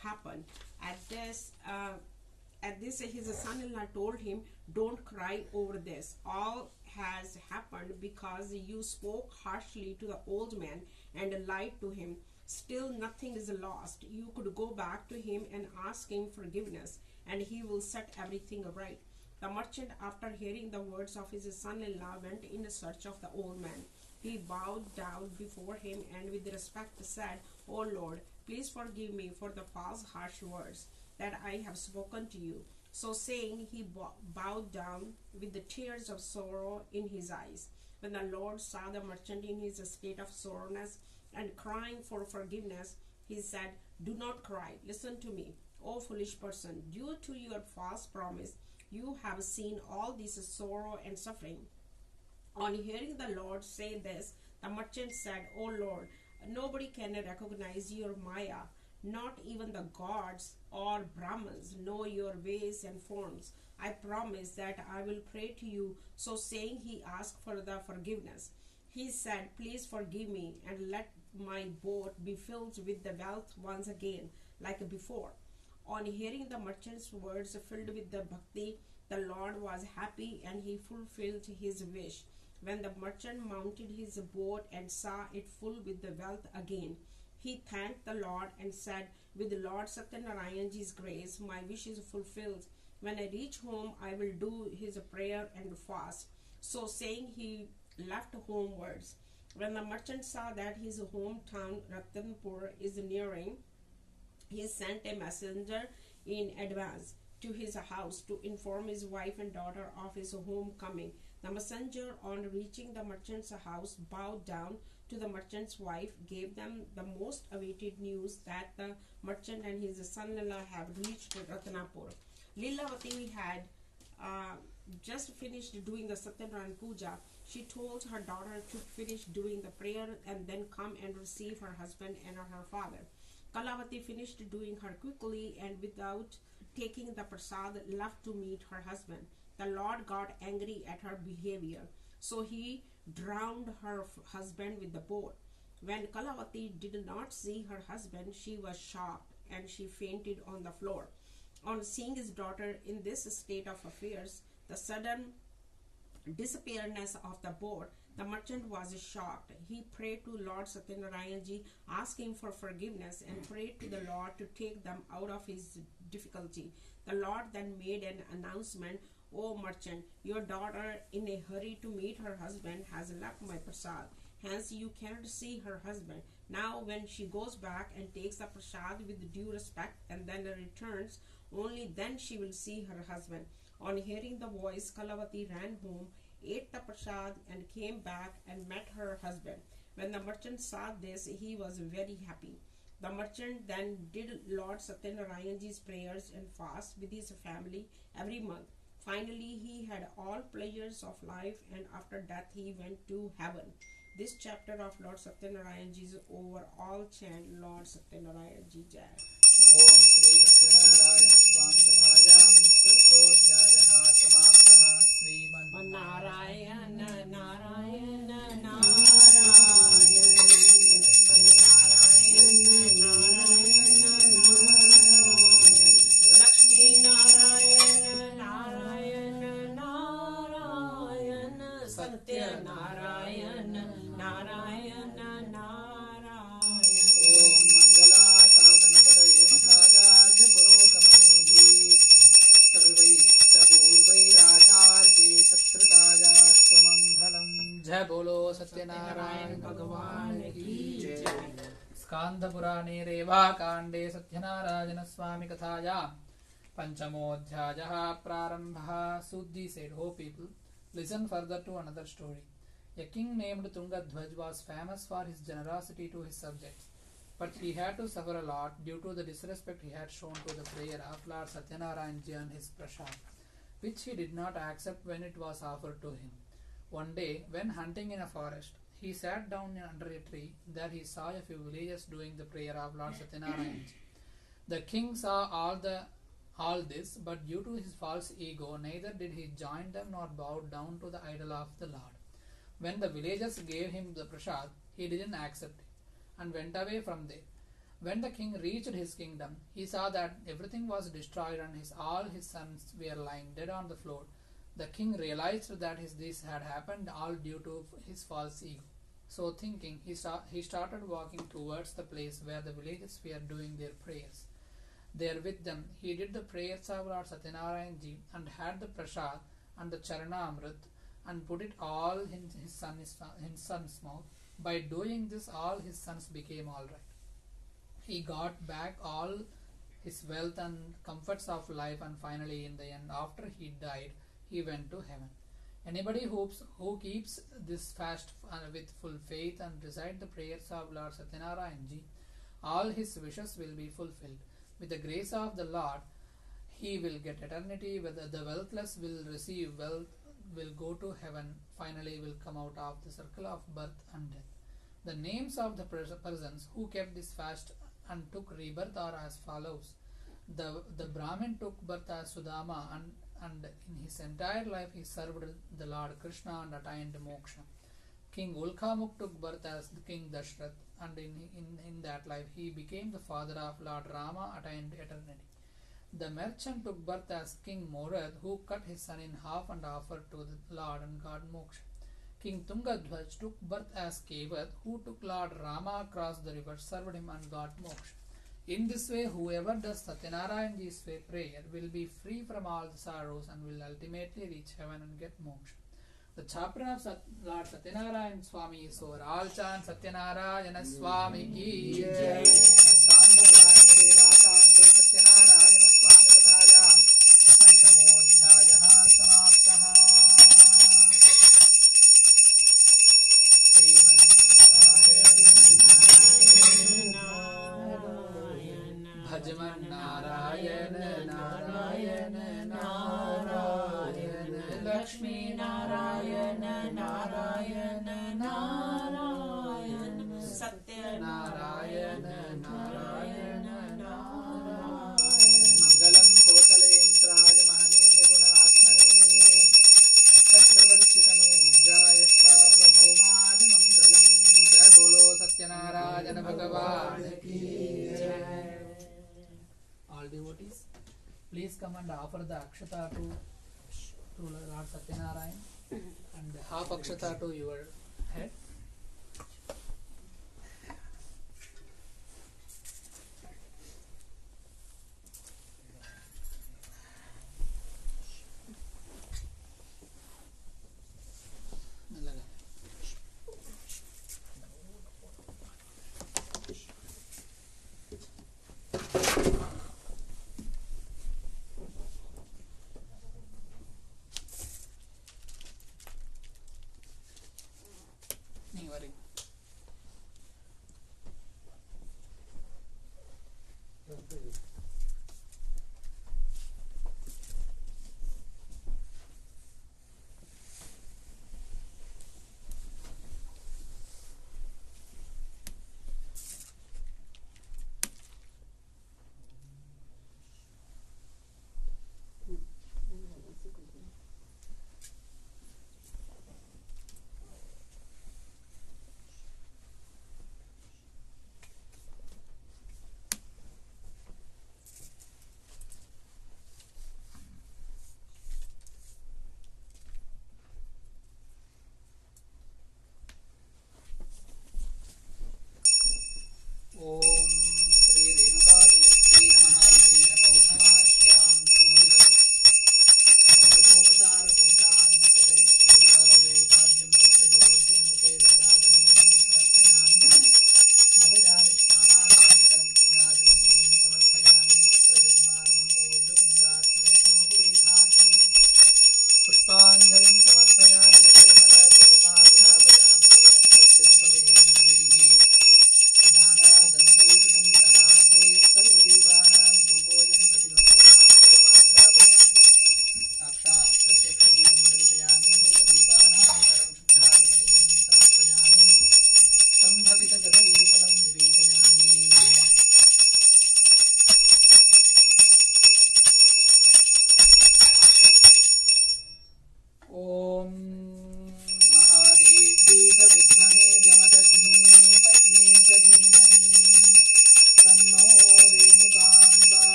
happen?" At this, his son-in-law told him, "Don't cry over this. All has happened because you spoke harshly to the old man and lied to him. Still, nothing is lost. You could go back to him and ask him forgiveness, and he will set everything right." The merchant, after hearing the words of his son-in-law, went in search of the old man. He bowed down before him and with respect said, "O Lord, please forgive me for the false harsh words that I have spoken to you." So saying, he bowed down with the tears of sorrow in his eyes. When the Lord saw the merchant in his state of sorrowness and crying for forgiveness, he said, "Do not cry. Listen to me, O foolish person. Due to your false promise, you have seen all this sorrow and suffering." On hearing the Lord say this, the merchant said, "O Lord, nobody can recognize your Maya. Not even the gods or Brahmins know your ways and forms. I promise that I will pray to you." So saying, he asked for the forgiveness. He said, "Please forgive me and let my boat be filled with the wealth once again, like before." On hearing the merchant's words filled with the bhakti, the Lord was happy and he fulfilled his wish. When the merchant mounted his boat and saw it full with the wealth again, he thanked the Lord and said, "With Lord Sathyanarayana's grace, my wish is fulfilled. When I reach home, I will do his prayer and fast." So saying, he left homewards. When the merchant saw that his hometown Ratanpur is nearing, he sent a messenger in advance to his house to inform his wife and daughter of his homecoming. The messenger, on reaching the merchant's house, bowed down to the merchant's wife, gave them the most awaited news that the merchant and his son-in-law have reached Ratnapur. Lilavati had just finished doing the Sathyanarayana Puja. She told her daughter to finish doing the prayer and then come and receive her husband and her father. Kalavati finished doing her quickly and without taking the prasad left to meet her husband. The Lord got angry at her behavior, so he drowned her husband with the boat. When Kalavati did not see her husband, she was shocked and she fainted on the floor. On seeing his daughter in this state of affairs, the sudden disappearance of the boat, the merchant was shocked. He prayed to Lord Sathyanarayana, asking for forgiveness, and prayed to the Lord to take them out of his difficulty. The Lord then made an announcement, "O merchant, your daughter, in a hurry to meet her husband, has left my prasad. Hence you cannot see her husband. Now when she goes back and takes the prasad with due respect and then returns, only then she will see her husband." On hearing the voice, Kalavati ran home, ate the prasad and came back and met her husband. When the merchant saw this, he was very happy. The merchant then did Lord Sathyanarayana's prayers and fast with his family every month. Finally, he had all pleasures of life, and after death he went to heaven. This chapter of Lord Sathyanarayana is over. All chant Lord Sathyanarayana Jai. Om Sri Sathyanarayana Swami Kathayam Chatuर्थोऽध्यायः समाप्तः. Narayana Narayana Narayana Narayana Narayana Satyanarayan भगवान की जय। स्कान्धपुराणे रेवाकाण्डे सत्यनारायण स्वामी कथायां पंचमोऽध्यायः प्रारम्भः. Sudhi said, "Ho people, listen further to another story. A king named Tungadhwaj was famous for his generosity to his subjects, but he had to suffer a lot due to the disrespect he had shown to the prayer of Lord Sathyanarayana and his prasad, which he did not accept when it was offered to him. One day, when hunting in a forest, he sat down under a tree. There he saw a few villagers doing the prayer of Lord Sathyanarayana. The king saw all this, but due to his false ego, neither did he join them nor bow down to the idol of the Lord. When the villagers gave him the prasad, he didn't accept it and went away from there. When the king reached his kingdom, he saw that everything was destroyed and all his sons were lying dead on the floor. The king realized that this had happened all due to his false ego. So thinking, he started walking towards the place where the villagers were doing their prayers. There with them, he did the prayers of Lord Sathyanarayana and had the prasad and the charanamrit and put it all in his son's mouth. By doing this, all his sons became all right. He got back all his wealth and comforts of life, and finally, in the end, after he died, he went to heaven. Anybody who keeps this fast with full faith and recite the prayers of Lord Sathyanarayana, all his wishes will be fulfilled. With the grace of the Lord, he will get eternity. Whether the wealthless will receive wealth, will go to heaven, finally will come out of the circle of birth and death. The names of the persons who kept this fast and took rebirth are as follows. The Brahmin took birth as Sudama, and in his entire life he served the Lord Krishna and attained moksha. King Ulkamuk took birth as the King Dashrath, and in that life he became the father of Lord Rama, attained eternity. The merchant took birth as King Morad, who cut his son in half and offered to the Lord and got moksha. King Tungadhwaj took birth as Kevat, who took Lord Rama across the river, served him and got moksha. In this way, whoever does Sathyanarayana's prayer will be free from all the sorrows and will ultimately reach heaven and get moksha. The chapter of Lord Sathyanarayana Swami is over. All chant Sathyanarayana Swami ki jai. Sandhavani Revakande Sathyanarayana Swami Kathayam Panchamodhyayaha Samaptaha. Bhajaman Narayana Narayana Narayana Lakshmi Narayana Narayana Narayana Satyanarayana Narayana Narayana Mangalam Kotale Mahaniya Guna Atmane Chakravarti Tanujaya Sarvabhaumaya Mangalam. Jai Bolo Satyanarayana Bhagavan ki Jai. All devotees, please come and offer the akshata to Lord Satyanarayana and half akshata to your head.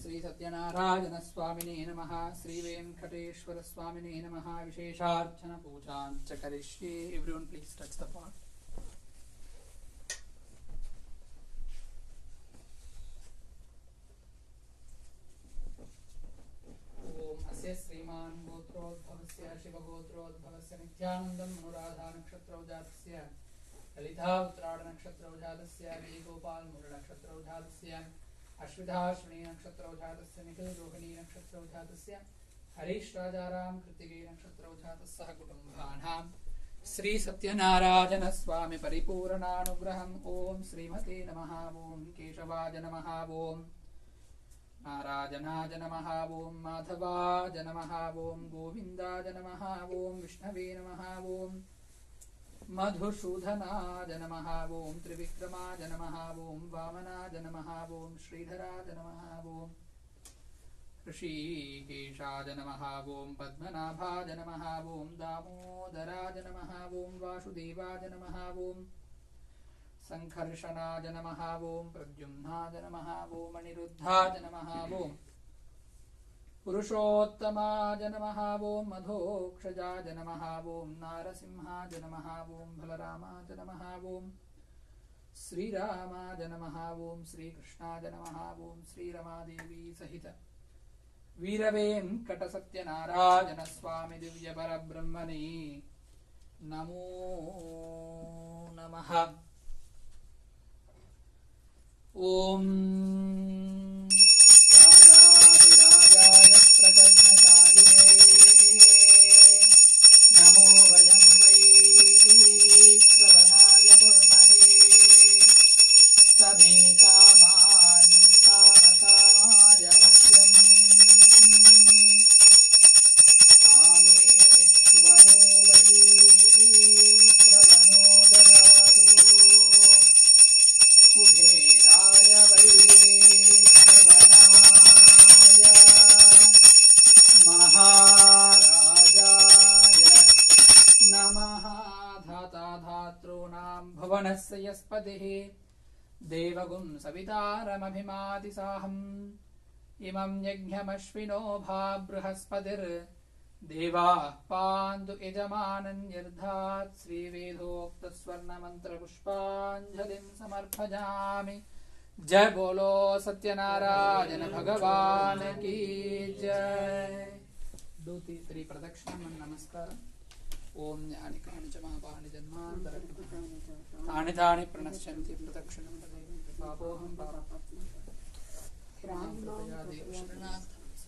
Shri Satyanarayan स्वामिने नमः श्री वेंकटेश्वर स्वामिने नमः विशेषार्चन पूजां च करिष्ये everyone please touch the pot ओम अस्य श्रीमान गोत्रोद्भवस्य शिवगोत्रोद्भवस्य नित्यानन्दं अनुराधा नक्षत्रौजातस्य ललिता उत्तरायण नक्षत्रौजातस्य वेणुगोपाल मूल नक्षत्रौजातस्य अश्विधाश्विनी नक्षत्रौजातस्य निखिल रोहिणी नक्षत्रौजातस्य हरीश राजाराम कृतिके नक्षत्रौजातस्य कुटुम्बानां श्री सत्यनारायण स्वामी परिपूर्णानुग्रहम् ओम श्रीमते नमः ओम केशवाय नमः ओम नारायणाय नमः ओम माधवाय नमः ओम गोविन्दाय नमः ओम विष्णवे नमः ओम मधुसूदनाय नमः ओम त्रिविक्रमाय नमः ओम वामनाय नमः ओम श्रीधराय नमः ओम ऋषिकेशाय नमः ओम पद्मनाभाय नमः ओम दामोदराय नमः ओम वासुदेवाय नमः ओम संकर्षणाय नमः ओम प्रद्युम्नाय नमः ओम अनिरुद्धाय नमः ओम पुरुषोत्तमाय नमः ओम मधोक्षजाय नमः ओम नारसिंहाय नमः ओम बलरामाय नमः ओम श्रीरामाय नमः ओम श्रीकृष्णाय नमः ओम श्रीरमादेवी सहित वीरवेंकटसत्यनारायण स्वामी दिव्य परब्रह्मणे नमो नमः ओम राजाधिराजाय प्रचण्डशालिने नमो वयं वै श्रवणाय कुर्महे समे कामान् कामकामाय मह्यम् कामेश्वरो वै श्रवणो ददातु कुबेराय वै श्रवणाय महाराजाय नमः धाताधातॄणां भुवनस्य यस्पतिः देवगुं सवितारमभिमातिसाहम् इमं यज्ञमश्विनो भा बृहस्पतिर्देवाः पान्तु यजमानन्यर्धात् श्रीवेदोक्तस्वर्णमन्त्रपुष्पाञ्जलिं समर्पयामि जय बोलो सत्यनारायण भगवान की जय 2-3 प्रदक्षिणं नमस्कारम् ओम ज्ञानि कानि च महापानि जन्मान्तरं तानि तानि प्रणश्यन्ति प्रदक्षिणं पापोऽहं पापकृपया देव शरणागतः